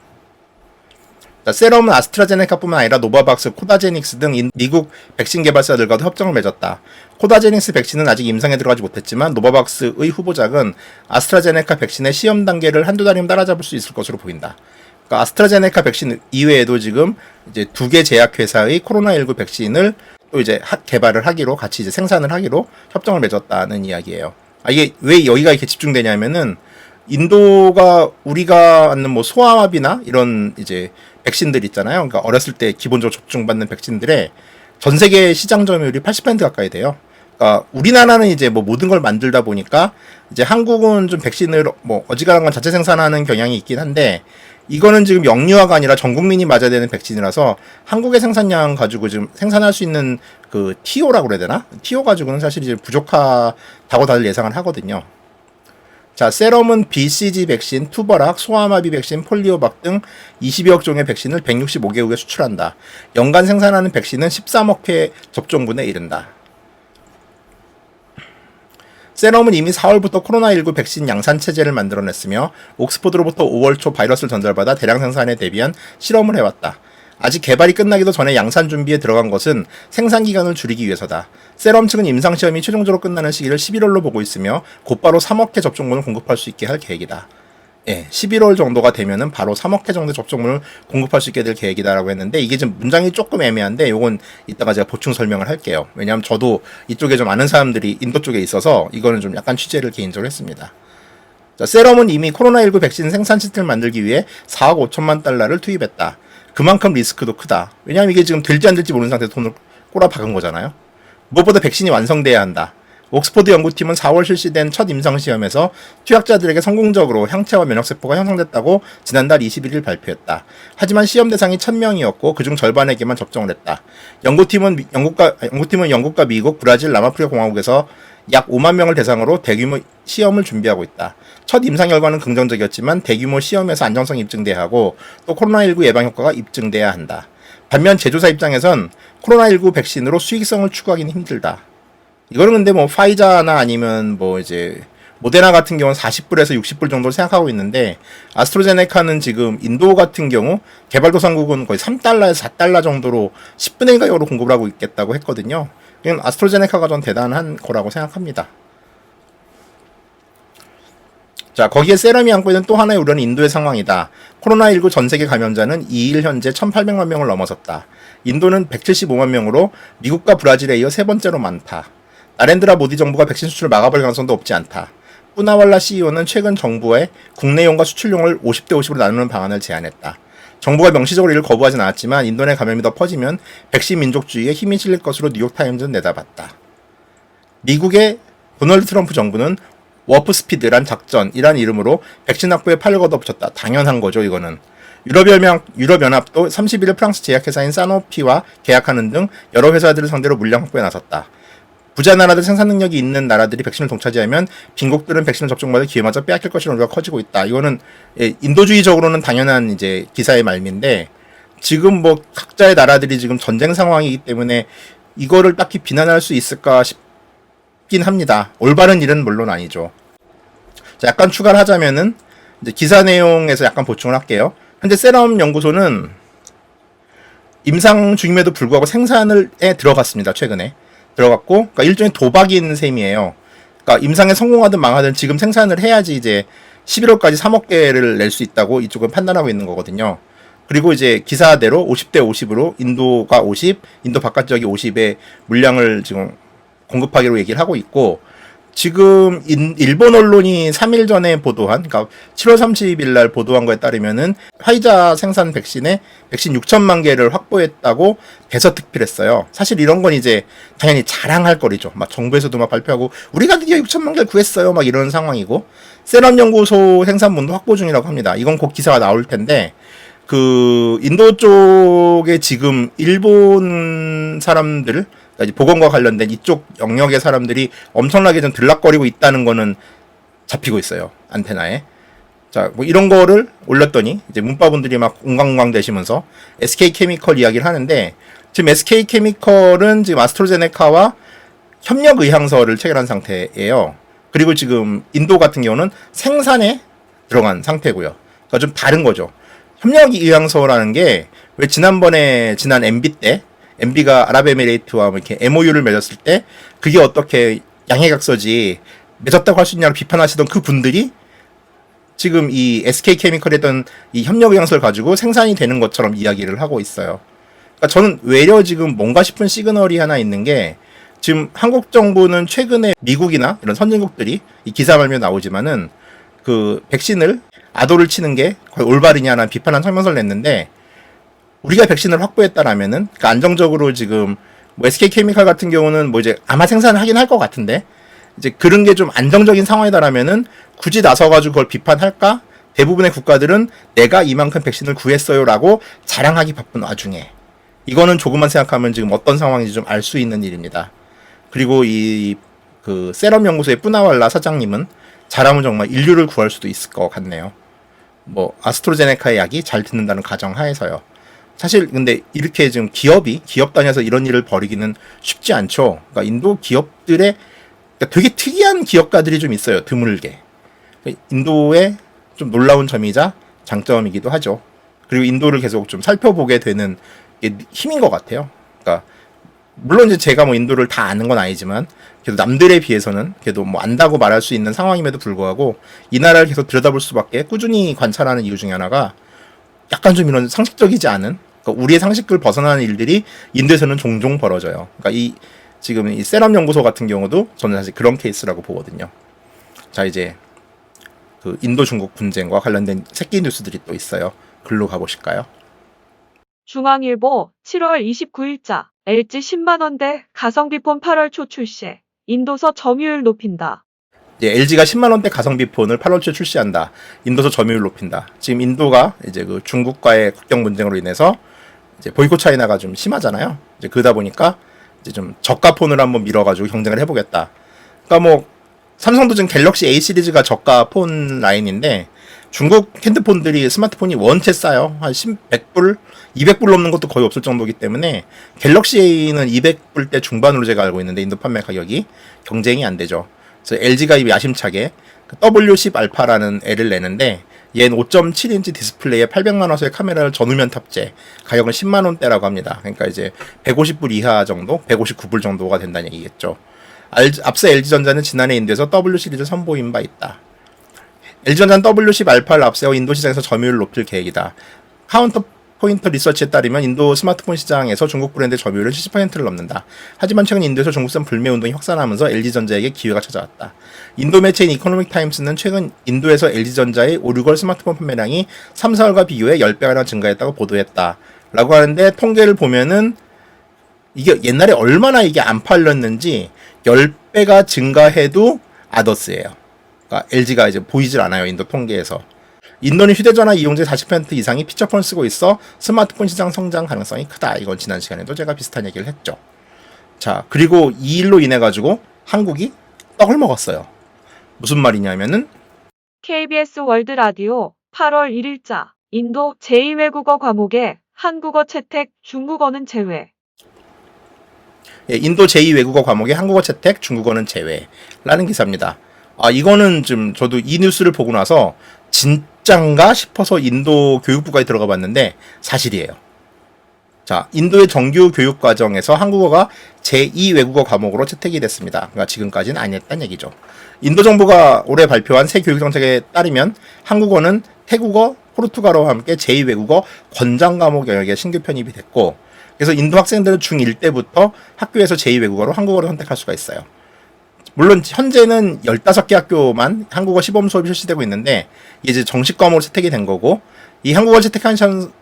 자, 세럼은 아스트라제네카뿐만 아니라 노바박스, 코다제닉스 등 미국 백신 개발사들과도 협정을 맺었다. 코다제닉스 백신은 아직 임상에 들어가지 못했지만 노바박스의 후보작은 아스트라제네카 백신의 시험 단계를 한두 달이면 따라잡을 수 있을 것으로 보인다. 그러니까 아스트라제네카 백신 이외에도 지금 이제 2개 제약회사의 코로나19 백신을 또 이제 개발을 하기로 같이 이제 생산을 하기로 협정을 맺었다는 이야기예요. 이게 왜 여기가 이렇게 집중되냐면은 인도가 우리가 받는 뭐 소아마비나 이런 이제 백신들 있잖아요. 그러니까 어렸을 때 기본적으로 접종받는 백신들의 전 세계 시장 점유율이 80% 가까이 돼요. 그러니까 우리나라는 이제 뭐 모든 걸 만들다 보니까 이제 한국은 좀 백신을 뭐 어지간한 건 자체 생산하는 경향이 있긴 한데 이거는 지금 영유아가 아니라 전 국민이 맞아야 되는 백신이라서 한국의 생산량 가지고 지금 생산할 수 있는 그 TO라고 그래야 되나? TO 가지고는 사실 이제 부족하다고 다들 예상을 하거든요. 자, 세럼은 BCG 백신, 투버락, 소아마비 백신, 폴리오박 등 20여억 종의 백신을 165개국에 수출한다. 연간 생산하는 백신은 13억 회 접종분에 이른다. 세럼은 이미 4월부터 코로나19 백신 양산 체제를 만들어냈으며 옥스퍼드로부터 5월 초 바이러스를 전달받아 대량 생산에 대비한 실험을 해왔다. 아직 개발이 끝나기도 전에 양산 준비에 들어간 것은 생산 기간을 줄이기 위해서다. 세럼 측은 임상시험이 최종적으로 끝나는 시기를 11월로 보고 있으며 곧바로 3억 회 접종분을 공급할 수 있게 할 계획이다. 11월 정도가 되면은 바로 3억 회 정도 접종물을 공급할 수 있게 될 계획이다라고 했는데 이게 지금 문장이 조금 애매한데 요건 이따가 제가 보충 설명을 할게요. 왜냐하면 저도 이쪽에 좀 아는 사람들이 인도 쪽에 있어서 이거는 좀 약간 취재를 개인적으로 했습니다. 자, 세럼은 이미 코로나19 백신 생산 시스템을 만들기 위해 4억 5천만 달러를 투입했다. 그만큼 리스크도 크다. 왜냐하면 이게 지금 될지 안 될지 모르는 상태에서 돈을 꼬라박은 거잖아요. 무엇보다 백신이 완성돼야 한다. 옥스퍼드 연구팀은 4월 실시된 첫 임상시험에서 투약자들에게 성공적으로 항체와 면역세포가 형성됐다고 지난달 21일 발표했다. 하지만 시험 대상이 1000명이었고 그중 절반에게만 접종을 했다. 연구팀은 영국과 미국, 브라질, 남아프리카 공화국에서 약 5만 명을 대상으로 대규모 시험을 준비하고 있다. 첫 임상 결과는 긍정적이었지만 대규모 시험에서 안정성이 입증돼야 하고 또 코로나19 예방 효과가 입증돼야 한다. 반면 제조사 입장에선 코로나19 백신으로 수익성을 추구하기는 힘들다. 이거는 근데 뭐 파이자나 아니면 뭐 이제 모데나 같은 경우는 40불에서 60불 정도를 생각하고 있는데 아스트라제네카는 지금 인도 같은 경우 개발도상국은 거의 3달러에서 4달러 정도로 10분의 1 가격으로 공급을 하고 있겠다고 했거든요. 이건 아스트라제네카가 좀 대단한 거라고 생각합니다. 자, 거기에 세럼이 안고 있는 또 하나의 우려는 인도의 상황이다. 코로나19 전 세계 감염자는 2일 현재 1,800만 명을 넘어섰다. 인도는 175만 명으로 미국과 브라질에 이어 세 번째로 많다. 나렌드라 모디 정부가 백신 수출을 막아버릴 가능성도 없지 않다. 뿌나왈라 CEO는 최근 정부에 국내용과 수출용을 50대 50으로 나누는 방안을 제안했다. 정부가 명시적으로 이를 거부하진 않았지만 인도 내 감염이 더 퍼지면 백신 민족주의에 힘이 실릴 것으로 뉴욕타임즈는 내다봤다. 미국의 도널드 트럼프 정부는 워프 스피드란 작전이란 이름으로 백신 확보에 팔을 걷어붙였다. 당연한 거죠, 이거는. 유럽연합도 31일 프랑스 제약회사인 사노피와 계약하는 등 여러 회사들을 상대로 물량 확보에 나섰다. 부자 나라들 생산 능력이 있는 나라들이 백신을 동차지하면 빈국들은 백신을 접종받을 기회마저 빼앗길 것이라는 우려가 커지고 있다. 이거는 인도주의적으로는 당연한 이제 기사의 말미인데 지금 뭐 각자의 나라들이 지금 전쟁 상황이기 때문에 이거를 딱히 비난할 수 있을까 싶긴 합니다. 올바른 일은 물론 아니죠. 자, 약간 추가를 하자면은 이제 기사 내용에서 약간 보충을 할게요. 현재 세럼 연구소는 임상 중임에도 불구하고 생산에 들어갔습니다. 최근에. 들어갔고, 그러니까 일종의 도박인 셈이에요. 그러니까 임상에 성공하든 망하든 지금 생산을 해야지 이제 11월까지 3억 개를 낼 수 있다고 이쪽은 판단하고 있는 거거든요. 그리고 이제 기사대로 50대 50으로 인도가 50, 인도 바깥 지역이 50의 물량을 지금 공급하기로 얘기를 하고 있고, 지금 일본 언론이 3일 전에 보도한, 그러니까 7월 30일 날 보도한 거에 따르면은 화이자 생산 백신에 백신 6천만 개를 확보했다고 대서특필했어요. 사실 이런 건 이제 당연히 자랑할 거리죠. 막 정부에서도 막 발표하고 우리가 드디어 6천만 개를 구했어요. 막 이런 상황이고 세럼 연구소 생산분도 확보 중이라고 합니다. 이건 곧 기사가 나올 텐데 그 인도 쪽에 지금 일본 사람들 보건과 관련된 이쪽 영역의 사람들이 엄청나게 좀 들락거리고 있다는 거는 잡히고 있어요. 안테나에. 자, 뭐 이런 거를 올렸더니 이제 문파분들이 막 웅강웅강 되시면서 SK케미컬 이야기를 하는데 지금 SK케미컬은 지금 아스트라제네카와 협력 의향서를 체결한 상태예요. 그리고 지금 인도 같은 경우는 생산에 들어간 상태고요. 그러니까 좀 다른 거죠. 협력 의향서라는 게 왜 지난 MB 때 MB가 아랍에미레이트와 뭐 이렇게 MOU를 맺었을 때 그게 어떻게 양해각서지 맺었다고 할 수 있냐고 비판하시던 그 분들이 지금 이 SK케미컬이던 이 협력 의향서를 가지고 생산이 되는 것처럼 이야기를 하고 있어요. 그러니까 저는 외려 지금 뭔가 싶은 시그널이 하나 있는 게 지금 한국 정부는 최근에 미국이나 이런 선진국들이 이 기사 발표 나오지만은 그 백신을 아도를 치는 게 거의 올바르냐라는 비판한 성명서를 냈는데 우리가 백신을 확보했다라면은 그러니까 안정적으로 지금 뭐 SK케미칼 같은 경우는 뭐 이제 아마 생산을 하긴 할 것 같은데 이제 그런 게 좀 안정적인 상황이다라면은 굳이 나서가지고 그걸 비판할까? 대부분의 국가들은 내가 이만큼 백신을 구했어요라고 자랑하기 바쁜 와중에 이거는 조금만 생각하면 지금 어떤 상황인지 좀 알 수 있는 일입니다. 그리고 이 그 세럼 연구소의 뿌나왈라 사장님은 잘하면 정말 인류를 구할 수도 있을 것 같네요. 뭐 아스트로제네카의 약이 잘 듣는다는 가정 하에서요. 사실 근데 이렇게 지금 기업 단위에서 이런 일을 벌이기는 쉽지 않죠. 그러니까 인도 기업들의 그러니까 되게 특이한 기업가들이 좀 있어요. 드물게. 인도의 좀 놀라운 점이자 장점이기도 하죠. 그리고 인도를 계속 좀 살펴보게 되는 게 힘인 것 같아요. 그러니까 물론 이제 제가 뭐 인도를 다 아는 건 아니지만 그래도 남들에 비해서는 그래도 뭐 안다고 말할 수 있는 상황임에도 불구하고 이 나라를 계속 들여다볼 수밖에 꾸준히 관찰하는 이유 중에 하나가 약간 좀 이런 상식적이지 않은 그러니까 우리의 상식을 벗어나는 일들이 인도에서는 종종 벌어져요. 그러니까 이 지금 이 세럼 연구소 같은 경우도 저는 사실 그런 케이스라고 보거든요. 자 이제 그 인도 중국 분쟁과 관련된 새끼 뉴스들이 또 있어요. 글로 가보실까요? 중앙일보 7월 29일자 LG 10만원대 가성비폰 8월 초 출시. 인도서 점유율 높인다. 이제 LG가 10만 원대 가성비 폰을 8월 초에 출시한다. 인도서 점유율 높인다. 지금 인도가 이제 그 중국과의 국경 분쟁으로 인해서 이제 보이콧 차이나가 좀 심하잖아요. 이제 그러다 보니까 이제 좀 저가 폰을 한번 밀어가지고 경쟁을 해보겠다. 그러니까 뭐 삼성도 지금 갤럭시 A 시리즈가 저가 폰 라인인데 중국 핸드폰들이 스마트폰이 원체 싸요. 한 100불, 200불 넘는 것도 거의 없을 정도이기 때문에 갤럭시 A는 200불대 중반으로 제가 알고 있는데 인도 판매 가격이 경쟁이 안 되죠. 그래서 LG가 이 야심차게 W10 알파라는 애를 내는데 얘는 5.7인치 디스플레이에 800만화소의 카메라를 전후면 탑재, 가격은 10만원대라고 합니다. 그러니까 이제 150불 이하 정도, 159불 정도가 된다는 얘기겠죠. 앞서 LG전자는 지난해 인도에서 W 시리즈 선보인 바 있다. LG전자는 W10 알파를 앞세워 인도 시장에서 점유율을 높일 계획이다. 카운터 포인트 리서치에 따르면 인도 스마트폰 시장에서 중국 브랜드 점유율은 70%를 넘는다. 하지만 최근 인도에서 중국산 불매 운동이 확산하면서 LG전자에게 기회가 찾아왔다. 인도 매체인 이코노믹 타임스는 최근 인도에서 LG전자의 5, 6월 스마트폰 판매량이 3, 4월과 비교해 10배가량 증가했다고 보도했다. 라고 하는데 통계를 보면은 이게 옛날에 얼마나 이게 안 팔렸는지 10배가 증가해도 아더스예요. 그러니까 LG가 이제 보이질 않아요. 인도 통계에서. 인도는 휴대전화 이용자 40% 이상이 피처폰을 쓰고 있어 스마트폰 시장 성장 가능성이 크다. 이건 지난 시간에도 제가 비슷한 얘기를 했죠. 자, 그리고 이 일로 인해 가지고 한국이 떡을 먹었어요. 무슨 말이냐면은 KBS 월드 라디오 8월 1일자 인도 제2외국어 과목에 한국어 채택, 중국어는 제외. 예, 인도 제2외국어 과목에 한국어 채택, 중국어는 제외라는 기사입니다. 아, 이거는 좀 저도 이 뉴스를 보고 나서 진짠가 싶어서 인도 교육부까지 들어가 봤는데 사실이에요. 자, 인도의 정규 교육 과정에서 한국어가 제2외국어 과목으로 채택이 됐습니다. 그러니까 지금까지는 아니었다는 얘기죠. 인도 정부가 올해 발표한 새 교육 정책에 따르면 한국어는 태국어, 포르투갈어와 함께 제2외국어 권장 과목 영역에 신규 편입이 됐고 그래서 인도 학생들은 중1 때부터 학교에서 제2외국어로 한국어를 선택할 수가 있어요. 물론 현재는 15개 학교만 한국어 시범 수업이 실시되고 있는데 이제 정식 과목으로 채택이 된 거고 이 한국어 채택한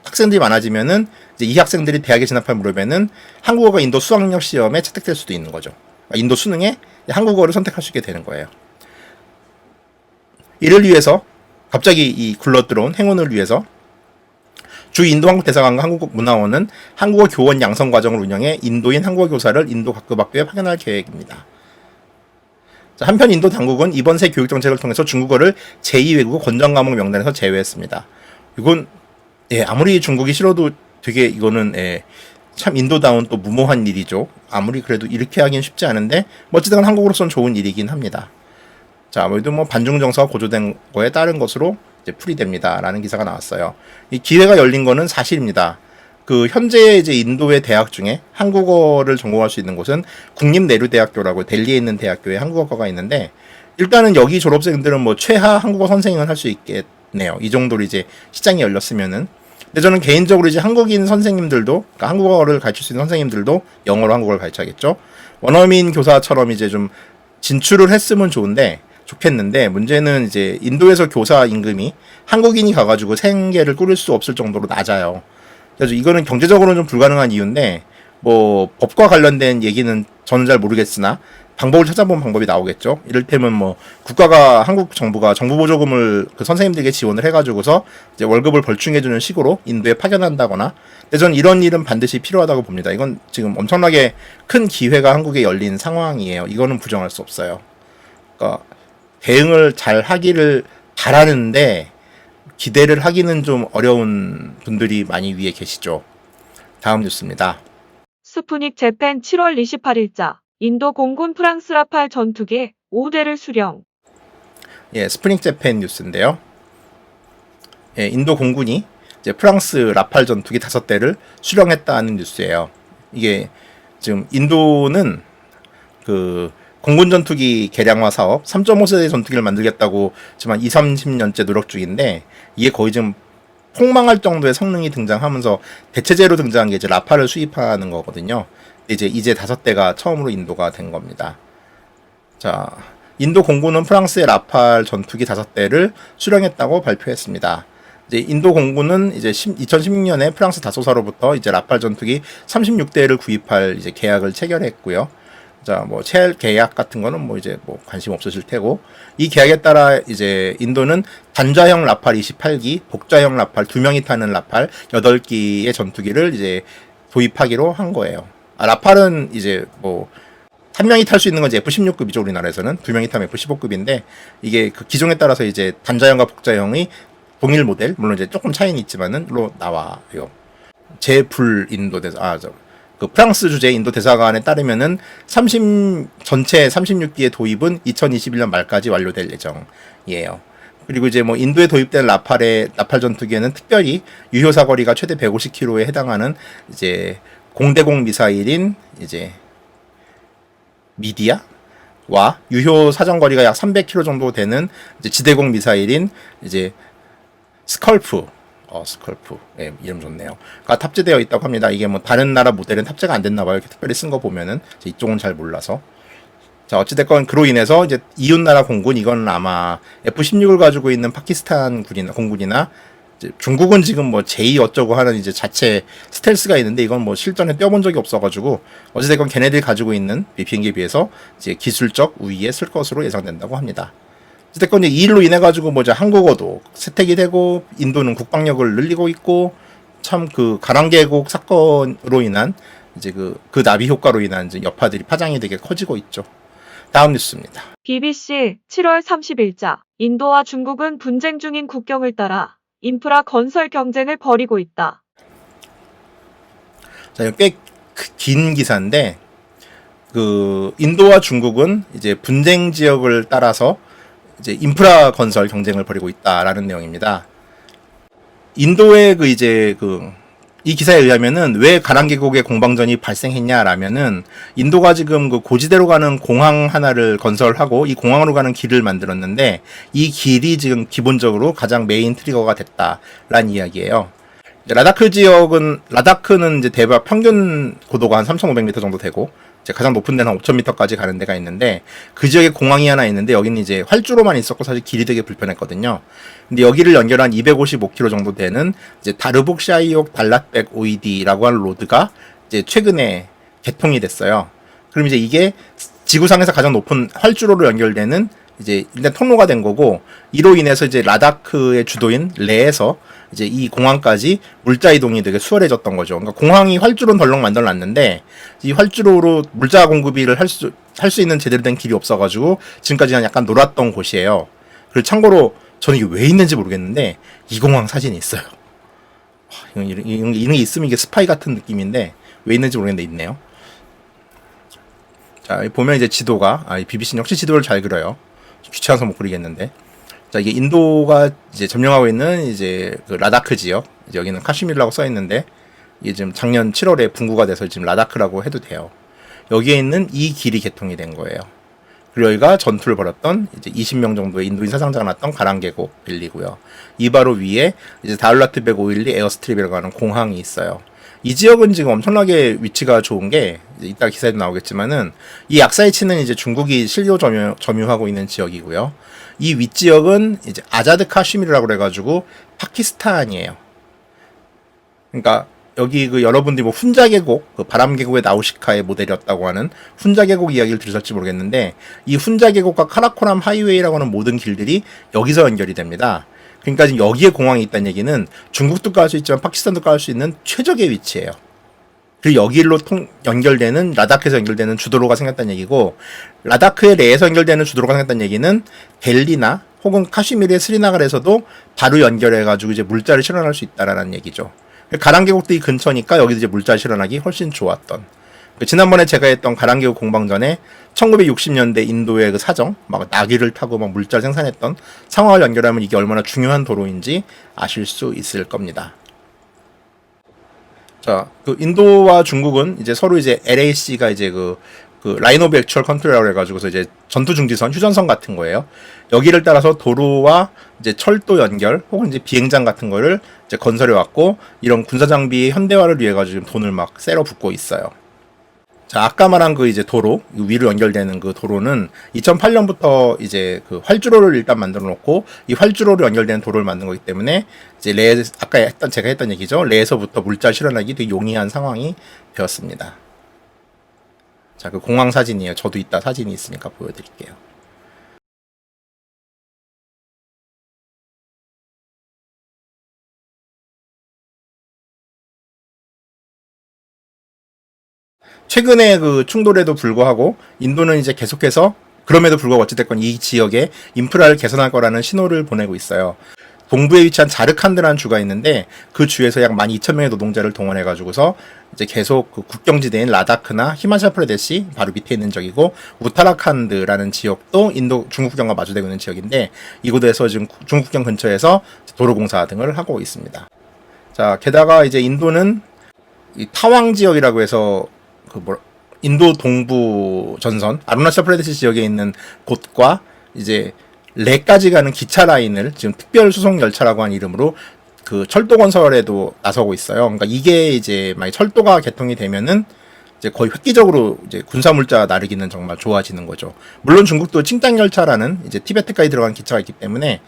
학생들이 많아지면은 이제 이 학생들이 대학에 진학할 무렵에는 한국어가 인도 수학력 시험에 채택될 수도 있는 거죠. 인도 수능에 한국어를 선택할 수 있게 되는 거예요. 이를 위해서 갑자기 이 굴러들어온 행운을 위해서 주 인도 한국 대사관과 한국문화원은 한국어 교원 양성 과정을 운영해 인도인 한국어 교사를 인도 각급 학교에 파견할 계획입니다. 자, 한편 인도 당국은 이번 새 교육 정책을 통해서 중국어를 제2외국어 권장 과목 명단에서 제외했습니다. 이건 아무리 중국이 싫어도 되게 이거는 참 인도다운 또 무모한 일이죠. 아무리 그래도 이렇게 하긴 쉽지 않은데 어찌든 한국으로서는 좋은 일이긴 합니다. 자, 아무래도 뭐 반중 정서가 고조된 거에 따른 것으로 이제 풀이됩니다라는 기사가 나왔어요. 이 기회가 열린 거는 사실입니다. 그 현재 이제 인도의 대학 중에 한국어를 전공할 수 있는 곳은 국립내류대학교라고 델리에 있는 대학교에 한국어과가 있는데, 일단은 여기 졸업생들은 뭐 최하 한국어 선생은 할 수 있겠네요. 이 정도로 이제 시장이 열렸으면은. 근데 저는 개인적으로 이제 한국인 선생님들도, 그러니까 한국어를 가르칠 수 있는 선생님들도 영어로 한국어를 가르쳐야겠죠. 원어민 교사처럼 이제 좀 진출을 했으면 좋겠는데, 문제는 이제 인도에서 교사 임금이 한국인이 가가지고 생계를 꾸릴 수 없을 정도로 낮아요. 그래서 이거는 경제적으로는 좀 불가능한 이유인데, 뭐 법과 관련된 얘기는 저는 잘 모르겠으나 방법을 찾아보면 방법이 나오겠죠. 이를테면 뭐 국가가, 한국 정부가 정부 보조금을 그 선생님들에게 지원을 해가지고서 이제 월급을 벌충해주는 식으로 인도에 파견한다거나. 근데 저는 이런 일은 반드시 필요하다고 봅니다. 이건 지금 엄청나게 큰 기회가 한국에 열린 상황이에요. 이거는 부정할 수 없어요. 그러니까 대응을 잘 하기를 바라는데 기대를 하기는 좀 어려운 분들이 많이 위에 계시죠. 다음 뉴스입니다. 스푸닉 재팬 7월 28일자 인도 공군 프랑스 라팔 전투기 5대를 수령. 예, 스프링 재팬 뉴스인데요. 예, 인도 공군이 이제 프랑스 라팔 전투기 5대를 수령했다는 뉴스예요. 이게 지금 인도는 그 공군 전투기 개량화 사업 3.5세대 전투기를 만들겠다고 지금 한 20-30년째 노력 중인데, 이게 거의 지금 폭망할 정도의 성능이 등장하면서 대체제로 등장한 게 이제 라팔을 수입하는 거거든요. 이제 5대가 처음으로 인도가 된 겁니다. 자, 인도 공군은 프랑스의 라팔 전투기 5대를 수령했다고 발표했습니다. 이제 인도 공군은 이제 2016년에 프랑스 다소사로부터 이제 라팔 전투기 36대를 구입할 이제 계약을 체결했고요. 자, 뭐 계약 같은 거는 뭐 이제 뭐 관심 없으실 테고, 이 계약에 따라 이제 인도는 단좌형 라팔 28기, 복좌형 라팔 2명이 타는 라팔 8기의 전투기를 이제 도입하기로 한 거예요. 라팔은 이제 뭐 한 명이 탈 수 있는 건 이제 F-16급이죠. 우리나라에서는 2명이 타면 F-15급인데, 이게 그 기종에 따라서 이제 단좌형과 복좌형이 동일 모델, 물론 이제 조금 차이는 있지만은,로 나와요. 제불 인도 대사, 그 프랑스 주재 인도 대사관에 따르면은 전체 36기의 도입은 2021년 말까지 완료될 예정이에요. 그리고 이제 뭐 인도에 도입된 라팔 전투기에는 특별히 유효 사거리가 최대 150km에 해당하는 이제 공대공 미사일인 이제 미디아와 유효 사정거리가 약 300km 정도 되는 이제 지대공 미사일인 이제 스컬프, 예, 이름 좋네요. 가 탑재되어 있다고 합니다. 이게 뭐 다른 나라 모델은 탑재가 안 됐나 봐요. 이렇게 특별히 쓴 거 보면은. 이쪽은 잘 몰라서. 자, 어찌됐건 그로 인해서 이제 이웃나라 공군, 이건 아마 F-16을 가지고 있는 파키스탄 공군이나 이제 중국은 지금 뭐 제2 어쩌고 하는 이제 자체 스텔스가 있는데, 이건 뭐 실전에 뛰어본 적이 없어가지고 어찌됐건 걔네들이 가지고 있는 비행기에 비해서 이제 기술적 우위에 쓸 것으로 예상된다고 합니다. 어쨌든 이 일로 인해 가지고 뭐 한국어도 쇠퇴기 되고, 인도는 국방력을 늘리고 있고, 참 그 가랑계곡 사건으로 인한 이제 그 나비 효과로 인한 이제 여파들이 파장이 되게 커지고 있죠. 다음 뉴스입니다. BBC 7월 30일자 인도와 중국은 분쟁 중인 국경을 따라 인프라 건설 경쟁을 벌이고 있다. 자, 이거 꽤 긴 기사인데, 그 인도와 중국은 이제 분쟁 지역을 따라서 이제 인프라 건설 경쟁을 벌이고 있다라는 내용입니다. 인도의 이 기사에 의하면은 왜 가랑계곡에 공방전이 발생했냐라면은, 인도가 지금 그 고지대로 가는 공항 하나를 건설하고 이 공항으로 가는 길을 만들었는데, 이 길이 지금 기본적으로 가장 메인 트리거가 됐다라는 이야기예요. 라다크는 이제 대박 평균 고도가 한 3,500m 정도 되고, 이제 가장 높은 데는 한 5,000m까지 가는 데가 있는데, 그 지역에 공항이 하나 있는데 여기는 이제 활주로만 있었고 사실 길이 되게 불편했거든요. 근데 여기를 연결한 255km 정도 되는 이제 다르북샤이옥 달랏백 OED라고 하는 로드가 이제 최근에 개통이 됐어요. 그럼 이제 이게 지구상에서 가장 높은 활주로로 연결되는 이제 일단 통로가 된 거고, 이로 인해서 이제 라다크의 주도인 레에서 이제 이 공항까지 물자 이동이 되게 수월해졌던 거죠. 그러니까 공항이 활주로는 덜렁 만들어놨는데, 이 활주로로 물자 공급을 할 수 있는 제대로 된 길이 없어가지고 지금까지 약간 놀았던 곳이에요. 그리고 참고로 저는 이게 왜 있는지 모르겠는데 이 공항 사진이 있어요. 이런 게 있으면 이게 스파이 같은 느낌인데 왜 있는지 모르겠는데 있네요. 자, 보면 이제 지도가, BBC는 역시 지도를 잘 그려요. 귀찮아서 못 그리겠는데. 자, 이게 인도가 이제 점령하고 있는 이제 그 라다크 지역, 이제 여기는 카슈미르라고 써 있는데, 이게 지금 작년 7월에 분구가 돼서 지금 라다크라고 해도 돼요. 여기에 있는 이 길이 개통이 된 거예요. 그리고 여기가 전투를 벌였던 이제 20명 정도의 인도인 사상자가 났던 가랑계곡 밸리고요. 이 바로 위에 이제 다울라트백 512 에어스트립이라고 하는 공항이 있어요. 이 지역은 지금 엄청나게 위치가 좋은 게 이따 기사에도 나오겠지만은 이 약사이치는 이제 중국이 실효 점유하고 있는 지역이고요. 이 윗지역은 이제 아자드 카슈미르라고 그래가지고 파키스탄이에요. 그러니까 여기 그 여러분들이 뭐 훈자 계곡, 그 바람 계곡의 나우시카의 모델이었다고 하는 훈자 계곡 이야기를 들으실지 모르겠는데 이 훈자 계곡과 카라코람 하이웨이라고 하는 모든 길들이 여기서 연결이 됩니다. 그러니까 지금 여기에 공항이 있다는 얘기는 중국도 갈 수 있지만 파키스탄도 갈 수 있는 최적의 위치예요. 그리고 여기로 연결되는 라다크에서 연결되는 주도로가 생겼다는 얘기고 라다크의 레에서 연결되는 주도로가 생겼다는 얘기는 델리나 혹은 카슈미르의 스리나갈에서도 바로 연결해가지고 이제 물자를 실현할 수 있다라는 얘기죠. 가랑계곡도 이 근처니까 여기서 이제 물자 실현하기 훨씬 좋았던. 지난번에 제가 했던 가랑계곡 공방전에 1960년대 인도의 그 사정, 막 나귀를 타고 막 물자를 생산했던 상황을 연결하면 이게 얼마나 중요한 도로인지 아실 수 있을 겁니다. 자, 그 인도와 중국은 이제 서로 이제 LAC가 이제 그 라인 오브 액츄얼 컨트롤이라고 해가지고서 이제 전투 중지선, 휴전선 같은 거예요. 여기를 따라서 도로와 이제 철도 연결 혹은 이제 비행장 같은 거를 이제 건설해 왔고 이런 군사 장비 현대화를 위해 가지고 돈을 막 쎄러 붓고 있어요. 자, 아까 말한 그 이제 도로, 위로 연결되는 그 도로는 2008년부터 이제 그 활주로를 일단 만들어 놓고 이 활주로로 연결되는 도로를 만든 거기 때문에 이제 아까 제가 했던 얘기죠. 레에서부터 물자 실현하기 되게 용이한 상황이 되었습니다. 자, 그 공항 사진이에요. 저도 이따 사진이 있으니까 보여드릴게요. 최근에 그 충돌에도 불구하고 인도는 이제 계속해서 그럼에도 불구하고 어찌됐건 이 지역에 인프라를 개선할 거라는 신호를 보내고 있어요. 동부에 위치한 자르칸드라는 주가 있는데 그 주에서 약 12,000명의 노동자를 동원해가지고서 이제 계속 그 국경지대인 라다크나 히마찰프라데시 바로 밑에 있는 지역이고 우타라칸드라는 지역도 인도 중국 국경과 마주대고 있는 지역인데 이곳에서 지금 중국 국경 근처에서 도로공사 등을 하고 있습니다. 자, 게다가 이제 인도는 이 타왕 지역이라고 해서 인도 동부 전선 아루나찰 프라데시 지역에 있는 곳과 이제 레까지 가는 기차 라인을 지금 특별 수송 열차라고 하는 이름으로 그 철도 건설에도 나서고 있어요. 그러니까 이게 이제 만약 철도가 개통이 되면은 이제 거의 획기적으로 이제 군사 물자 나르기는 정말 좋아지는 거죠. 물론 중국도 칭땅 열차라는 이제 티베트까지 들어간 기차가 있기 때문에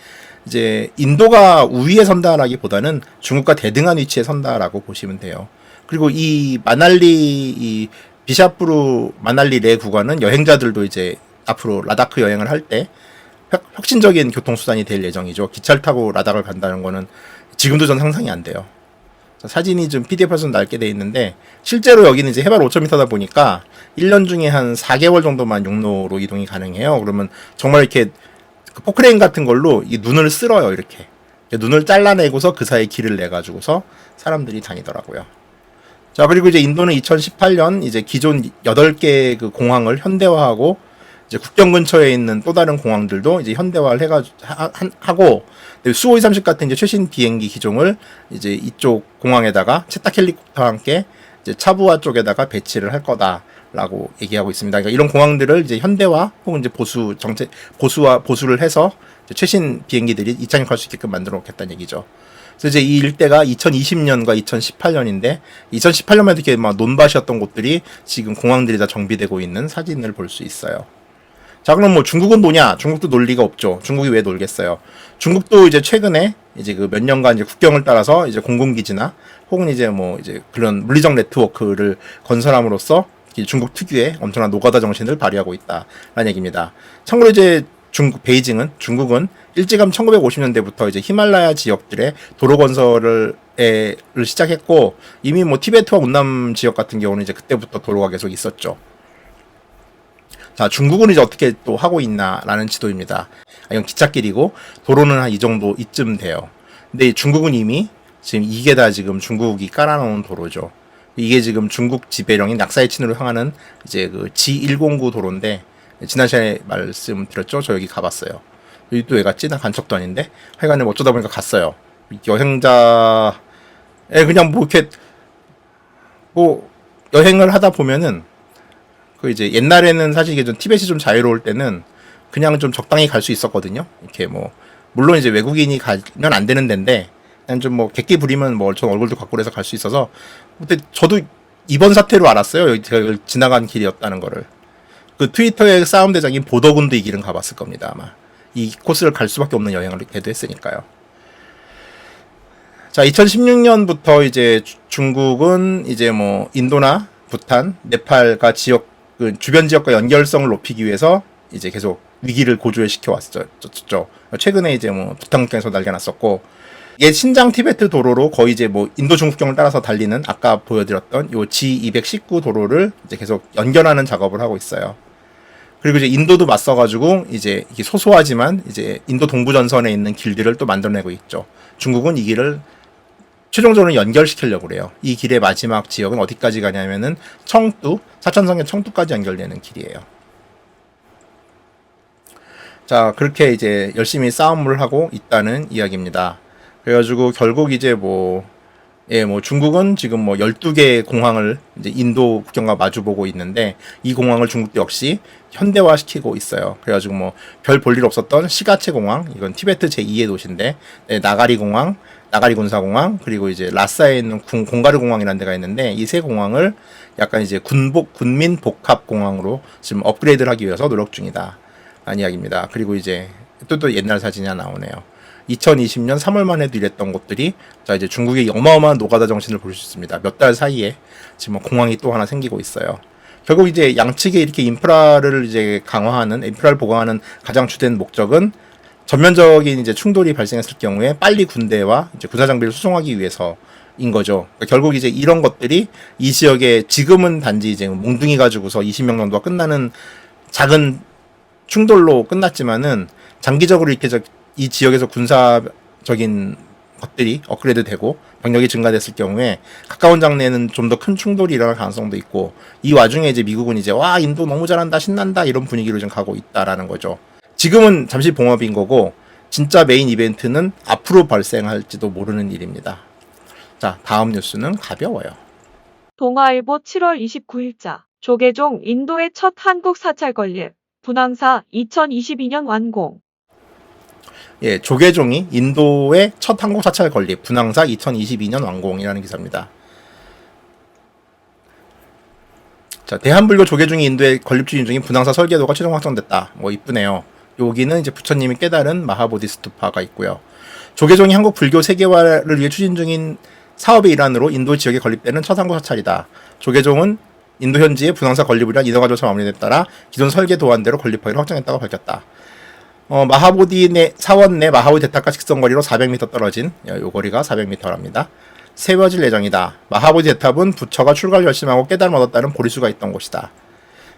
이제 인도가 우위에 선다라기보다는 중국과 대등한 위치에 선다라고 보시면 돼요. 그리고 이 이 비샤프루 마날리 레 구간은 여행자들도 이제 앞으로 라다크 여행을 할 때 혁신적인 교통수단이 될 예정이죠. 기차를 타고 라다크를 간다는 거는 지금도 전 상상이 안 돼요. 사진이 좀 PDF에서 넓게 돼 있는데 실제로 여기는 이제 해발 5,000m다 보니까 1년 중에 한 4개월 정도만 육로로 이동이 가능해요. 그러면 정말 이렇게 그 포크레인 같은 걸로 이 눈을 쓸어요. 이렇게 눈을 잘라내고서 그 사이에 길을 내가지고서 사람들이 다니더라고요. 자, 그리고 이제 인도는 2018년 이제 기존 8개 그 공항을 현대화하고 이제 국경 근처에 있는 또 다른 공항들도 이제 현대화를 하고 수 530 같은 이제 최신 비행기 기종을 이제 이쪽 공항에다가 채탁 헬리콥터와 함께 이제 차부하 쪽에다가 배치를 할 거다라고 얘기하고 있습니다. 그러니까 이런 공항들을 이제 현대화 혹은 이제 보수를 해서 이제 최신 비행기들이 이착륙할 수 있게끔 만들어 놓겠다는 얘기죠. 그래서 이제 이 일대가 2020년과 2018년인데 2018년만 해도 이렇게 막 논밭이었던 곳들이 지금 공항들이 다 정비되고 있는 사진을 볼 수 있어요. 자, 그럼 뭐 중국은 뭐냐? 중국도 놀 리가 없죠. 중국이 왜 놀겠어요? 중국도 이제 최근에 이제 그 몇 년간 이제 국경을 따라서 이제 공군기지나 혹은 이제 뭐 이제 그런 물리적 네트워크를 건설함으로써 중국 특유의 엄청난 노가다 정신을 발휘하고 있다라는 얘기입니다. 참고로 이제 중국은 일찌감 1950년대부터 이제 히말라야 지역들의 도로 건설을 시작했고 이미 뭐 티베트와 운남 지역 같은 경우는 이제 그때부터 도로가 계속 있었죠. 자, 중국은 이제 어떻게 또 하고 있나라는 지도입니다. 이건 기찻길이고 도로는 한 이 정도 이쯤 돼요. 근데 중국은 이미 지금 이게 다 지금 중국이 깔아놓은 도로죠. 이게 지금 중국 지배령인 낙사이친으로 향하는 이제 그 G109 도로인데 지난 시간에 말씀드렸죠. 저 여기 가봤어요. 여기 또 왜 갔지? 나 간 척도 아닌데. 하여간에 어쩌다 보니까 갔어요. 여행자에 그냥 뭐 이렇게 뭐 여행을 하다 보면은 그 이제 옛날에는 사실 이게 좀 티벳이 좀 자유로울 때는 그냥 좀 적당히 갈 수 있었거든요. 이렇게 뭐 물론 이제 외국인이 가면 안 되는 데인데 그냥 좀 뭐 객기 부리면 뭐 전 얼굴도 갖고 그래서 갈 수 있어서 근데 저도 이번 사태로 알았어요. 여기 제가 지나간 길이었다는 거를. 그 트위터의 싸움 대장인 보더군도 이 길은 가봤을 겁니다 아마. 이 코스를 갈 수밖에 없는 여행을 걔도 했으니까요. 자, 2016년부터 이제 중국은 이제 뭐 인도나 부탄, 네팔과 지역 그 주변 지역과 연결성을 높이기 위해서 이제 계속 위기를 고조해 시켜 왔었죠. 최근에 이제 뭐 부탄국경에서 난리가 났었고 이게 신장 티베트 도로로 거의 이제 뭐 인도 중국경을 따라서 달리는 아까 보여드렸던 요 G219 도로를 이제 계속 연결하는 작업을 하고 있어요. 그리고 이제 인도도 맞서가지고 이제 이게 소소하지만 이제 인도 동부 전선에 있는 길들을 또 만들어내고 있죠. 중국은 이 길을 최종적으로 연결시키려고 그래요. 이 길의 마지막 지역은 어디까지 가냐면은 청두, 사천성의 청두까지 연결되는 길이에요. 자, 그렇게 이제 열심히 싸움을 하고 있다는 이야기입니다. 그래가지고 결국 이제 뭐 중국은 지금 뭐 12개 공항을 이제 인도 국경과 마주보고 있는데 이 공항을 중국도 역시 현대화시키고 있어요. 그래가지고 뭐 별 볼 일 없었던 시가체 공항, 이건 티베트 제2의 도시인데 나가리 공항, 나가리 군사공항, 그리고 이제 라싸에 있는 공가르 공항이라는 데가 있는데 이 세 공항을 약간 이제 군민 복합 공항으로 지금 업그레이드를 하기 위해서 노력 중이다. 라는 이야기입니다. 그리고 이제 또 옛날 사진이 하나 나오네요. 2020년 3월만 해도 이랬던 곳들이 자 이제 중국의 어마어마한 노가다 정신을 볼 수 있습니다. 몇 달 사이에 지금 공항이 또 하나 생기고 있어요. 결국 이제 양측의 이렇게 인프라를 이제 강화하는 인프라를 보강하는 가장 주된 목적은 전면적인 이제 충돌이 발생했을 경우에 빨리 군대와 이제 군사 장비를 수송하기 위해서인 거죠. 그러니까 결국 이제 이런 것들이 이 지역에 지금은 단지 이제 몽둥이 가지고서 20명 정도가 끝나는 작은 충돌로 끝났지만은 장기적으로 이렇게 이 지역에서 군사적인 것들이 업그레이드 되고 병력이 증가됐을 경우에 가까운 장래에는 좀 더 큰 충돌이 일어날 가능성도 있고 이 와중에 이제 미국은 이제 와 인도 너무 잘한다 신난다 이런 분위기로 좀 가고 있다라는 거죠. 지금은 잠시 봉합인 거고 진짜 메인 이벤트는 앞으로 발생할지도 모르는 일입니다. 자, 다음 뉴스는 가벼워요. 동아일보 7월 29일자 조계종 인도의 첫 한국 사찰 건립 분황사 2022년 완공. 예, 조계종이 인도의 첫 한국 사찰 건립 분황사 2022년 완공이라는 기사입니다. 자, 대한불교 조계종이 인도에 건립 추진 중인 분황사 설계도가 최종 확정됐다. 뭐 이쁘네요. 여기는 이제 부처님이 깨달은 마하보디스투파가 있고요. 조계종이 한국 불교 세계화를 위해 추진 중인 사업의 일환으로 인도 지역에 건립되는 첫 한국 사찰이다. 조계종은 인도 현지의 분황사 건립을 위한 인허가 절차 마무리에 따라 기존 설계 도안대로 건립하기로 확정했다고 밝혔다. 마하보디 내 사원 내 마하보디 대탑과 직선거리로 400m 떨어진 요 거리가 400m랍니다. 세워질 예정이다. 마하보디 대탑은 부처가 출가를 결심하고 깨달음 얻었다는 보리수가 있던 곳이다.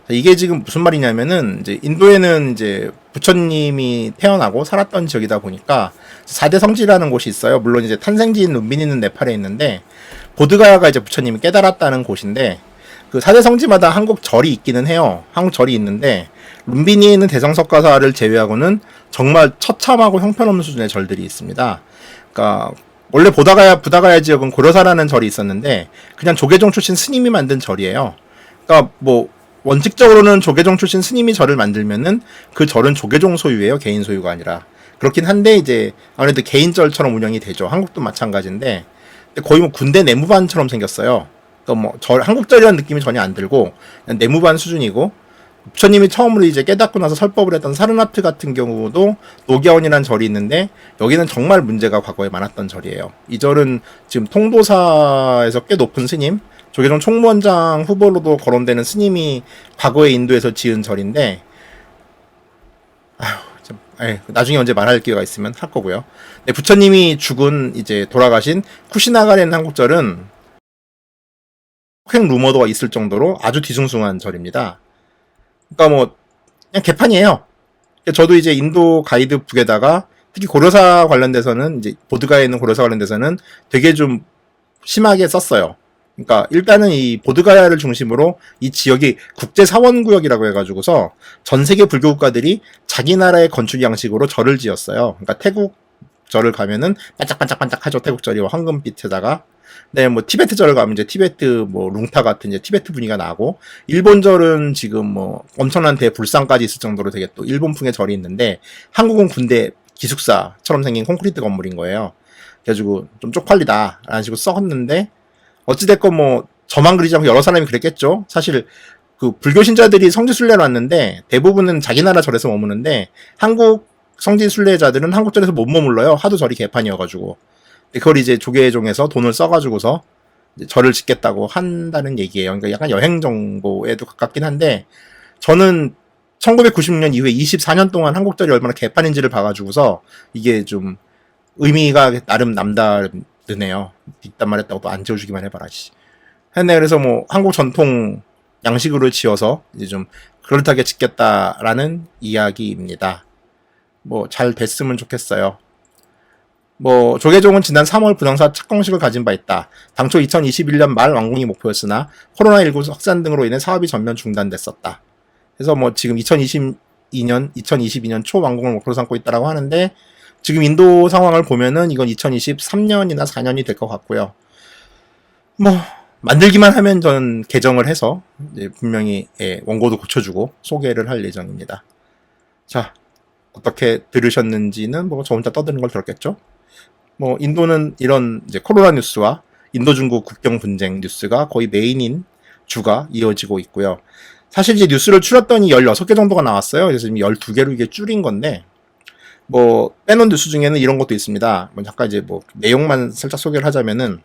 이게 지금 무슨 말이냐면은 이제 인도에는 이제 부처님이 태어나고 살았던 지역이다 보니까 4대 성지라는 곳이 있어요. 물론 이제 탄생지인 룸비니는 네팔에 있는데 보드가야가 이제 부처님이 깨달았다는 곳인데 그 4대 성지마다 한국 절이 있기는 해요. 한국 절이 있는데 룸비니에 있는 대성석가사를 제외하고는 정말 처참하고 형편없는 수준의 절들이 있습니다. 그러니까 원래 부다가야 지역은 고려사라는 절이 있었는데 그냥 조계종 출신 스님이 만든 절이에요. 그러니까 뭐 원칙적으로는 조계종 출신 스님이 절을 만들면은 그 절은 조계종 소유예요. 개인 소유가 아니라. 그렇긴 한데 이제 아무래도 개인절처럼 운영이 되죠. 한국도 마찬가지인데 거의 뭐 군대 내무반처럼 생겼어요. 그러니까 뭐 한국절이라는 느낌이 전혀 안 들고 그냥 내무반 수준이고 부처님이 처음으로 이제 깨닫고 나서 설법을 했던 사르나트 같은 경우도 노기아원이라는 절이 있는데 여기는 정말 문제가 과거에 많았던 절이에요. 이 절은 지금 통도사에서 꽤 높은 스님, 조계종 총무원장 후보로도 거론되는 스님이 과거에 인도에서 지은 절인데 나중에 언제 말할 기회가 있으면 할 거고요. 네, 부처님이 죽은 이제 돌아가신 쿠시나가라는 한국절은 폭행 루머도가 있을 정도로 아주 뒤숭숭한 절입니다. 그러니까 뭐 그냥 개판이에요. 저도 이제 인도 가이드북에다가 특히 고려사 관련돼서는 이제 보드가에 있는 고려사 관련돼서는 되게 좀 심하게 썼어요. 그러니까 일단은 이 보드가야를 중심으로 이 지역이 국제사원구역이라고 해가지고서 전 세계 불교 국가들이 자기 나라의 건축 양식으로 절을 지었어요. 그러니까 태국 절을 가면은 반짝반짝반짝하죠. 태국절이 황금빛에다가. 네, 뭐 티베트절 가면 이제 티베트 뭐 룽타 같은 이제 티베트 분위기가 나고, 일본절은 지금 뭐 엄청난 대불상까지 있을 정도로 되게 또 일본풍의 절이 있는데, 한국은 군대 기숙사처럼 생긴 콘크리트 건물인 거예요. 그래가지고 좀 쪽팔리다 라는 식으로 썼는데, 어찌됐건 뭐 저만 그리지 않고 여러 사람이 그랬겠죠. 사실 그 불교 신자들이 성지순례를 왔는데 대부분은 자기 나라 절에서 머무는데, 한국 성지순례자들은 한국 절에서 못 머물러요. 하도 절이 개판이어가지고. 그걸 이제 조계종에서 돈을 써가지고서 이제 절을 짓겠다고 한다는 얘기예요. 그러니까 약간 여행 정보에도 가깝긴 한데, 저는 1996년 이후에 24년 동안 한국절이 얼마나 개판인지를 봐가지고서 이게 좀 의미가 나름 남다르네요. 뒷담 말했다고 또 안 지어주기만 해봐라, 씨. 했네. 그래서 뭐 한국 전통 양식으로 지어서 이제 좀 그럴듯하게 짓겠다라는 이야기입니다. 뭐 잘 됐으면 좋겠어요. 뭐 조계종은 지난 3월 분황사 착공식을 가진 바 있다. 당초 2021년 말 완공이 목표였으나 코로나19 확산 등으로 인해 사업이 전면 중단됐었다. 그래서 뭐 지금 2022년 초 완공을 목표로 삼고 있다라고 하는데, 지금 인도 상황을 보면은 이건 2023년이나 4년이 될 것 같고요. 뭐 만들기만 하면 전 개정을 해서 이제 분명히 원고도 고쳐주고 소개를 할 예정입니다. 자, 어떻게 들으셨는지는 뭐 저 혼자 떠드는 걸 들었겠죠? 뭐 인도는 이런 이제 코로나 뉴스와 인도 중국 국경 분쟁 뉴스가 거의 메인인 주가 이어지고 있고요. 사실 이제 뉴스를 줄였더니 16개 정도가 나왔어요. 그래서 지금 12개로 이게 줄인 건데, 뭐 빼놓은 뉴스 중에는 이런 것도 있습니다. 뭐 잠깐 이제 뭐 내용만 살짝 소개를 하자면은,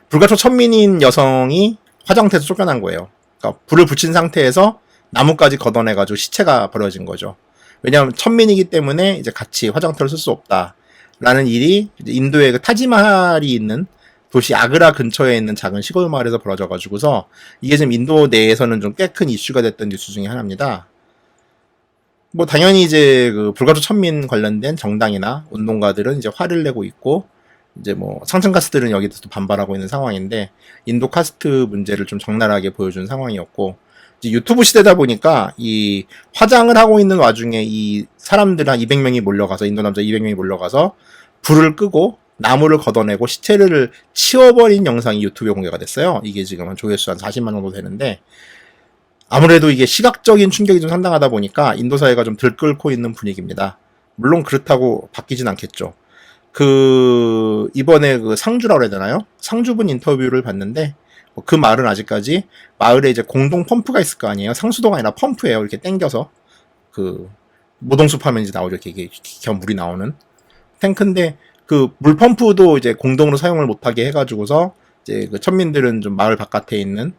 불가초 천민인 여성이 화장터에서 쫓겨난 거예요. 그러니까 불을 붙인 상태에서 나무까지 걷어내가지고 시체가 버려진 거죠. 왜냐하면 천민이기 때문에 이제 같이 화장터를 쓸 수 없다라는 일이 이제 인도의 그 타지마할이 있는 도시 아그라 근처에 있는 작은 시골 마을에서 벌어져가지고서, 이게 지금 인도 내에서는 좀 꽤 큰 이슈가 됐던 뉴스 중에 하나입니다. 뭐 당연히 이제 그 불가초 천민 관련된 정당이나 운동가들은 이제 화를 내고 있고, 이제 뭐 상층 카스트들은 여기서 또 반발하고 있는 상황인데, 인도 카스트 문제를 좀 적나라하게 보여준 상황이었고, 이제 유튜브 시대다 보니까 이 화장을 하고 있는 와중에 이 사람들 한 200명이 몰려가서, 인도 남자 200명이 몰려가서 불을 끄고 나무를 걷어내고 시체를 치워버린 영상이 유튜브에 공개가 됐어요. 이게 지금 한 조회수 한 40만 정도 되는데, 아무래도 이게 시각적인 충격이 좀 상당하다 보니까 인도 사회가 좀 들끓고 있는 분위기입니다. 물론 그렇다고 바뀌진 않겠죠. 이번에 그 상주라고 해야 되나요? 상주분 인터뷰를 봤는데, 그 마을은 아직까지 마을에 이제 공동 펌프가 있을 거 아니에요? 상수도가 아니라 펌프예요. 이렇게 땡겨서 모동숲 하면 이제 나오죠. 이렇게 물이 나오는 탱크인데, 그 물 펌프도 이제 공동으로 사용을 못하게 해가지고서 이제 그 천민들은 좀 마을 바깥에 있는,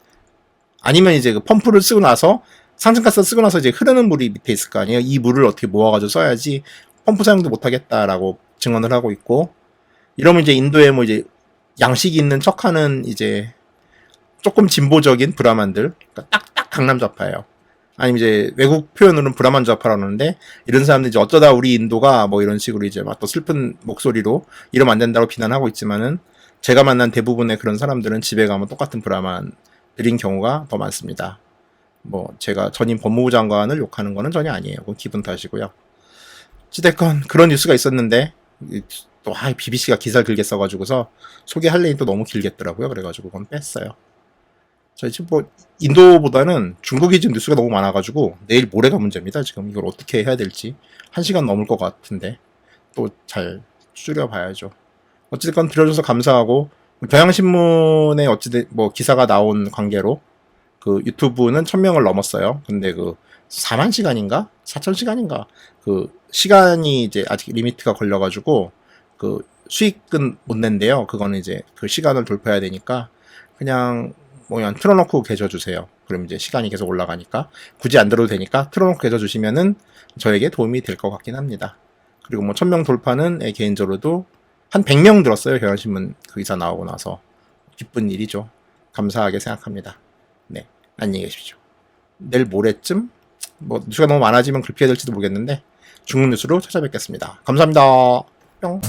아니면 이제 그 펌프를 쓰고 나서 상층가스 쓰고 나서 이제 흐르는 물이 밑에 있을 거 아니에요. 이 물을 어떻게 모아가지고 써야지 펌프 사용도 못하겠다라고 증언을 하고 있고, 이러면 이제 인도에 뭐 이제 양식이 있는 척하는 이제 조금 진보적인 브라만들, 그러니까 딱 강남 좌파예요. 아니면 이제 외국 표현으로는 브라만 좌파라고 하는데, 이런 사람들이 이제 어쩌다 우리 인도가 뭐 이런 식으로 이제 막 또 슬픈 목소리로 이러면 안 된다고 비난하고 있지만은, 제가 만난 대부분의 그런 사람들은 집에 가면 똑같은 브라만들인 경우가 더 많습니다. 뭐 제가 전임 법무부 장관을 욕하는 거는 전혀 아니에요. 그건 기분 탓이고요. 어찌됐건 그런 뉴스가 있었는데, 또 BBC가 기사를 길게 써가지고서 소개할래니 또 너무 길겠더라고요. 그래가지고 그건 뺐어요. 저희 지금 뭐 인도보다는 중국이 지금 뉴스가 너무 많아가지고 내일 모레가 문제입니다. 지금 이걸 어떻게 해야 될지 1시간 넘을 것 같은데 또 잘 줄여봐야죠. 어쨌든 들어줘서 감사하고, 경향신문에 뭐 기사가 나온 관계로 그 유튜브는 1000명을 넘었어요. 근데 그 4만 시간인가? 4천 시간인가? 그 시간이 이제 아직 리미트가 걸려가지고 그 수익은 못 낸대요. 그거는 이제 그 시간을 돌파해야 되니까 그냥 틀어놓고 계셔주세요. 그럼 이제 시간이 계속 올라가니까, 굳이 안 들어도 되니까 틀어놓고 계셔주시면은 저에게 도움이 될 것 같긴 합니다. 그리고 뭐 1000명 돌파는 개인적으로도 한 100명 들었어요. 경향신문 그 기사 나오고 나서. 기쁜 일이죠. 감사하게 생각합니다. 네, 안녕히 계십시오. 내일 모레쯤 뭐 뉴스가 너무 많아지면 글피해야 될지도 모르겠는데 중국 뉴스로 찾아뵙겠습니다. 감사합니다. 뿅.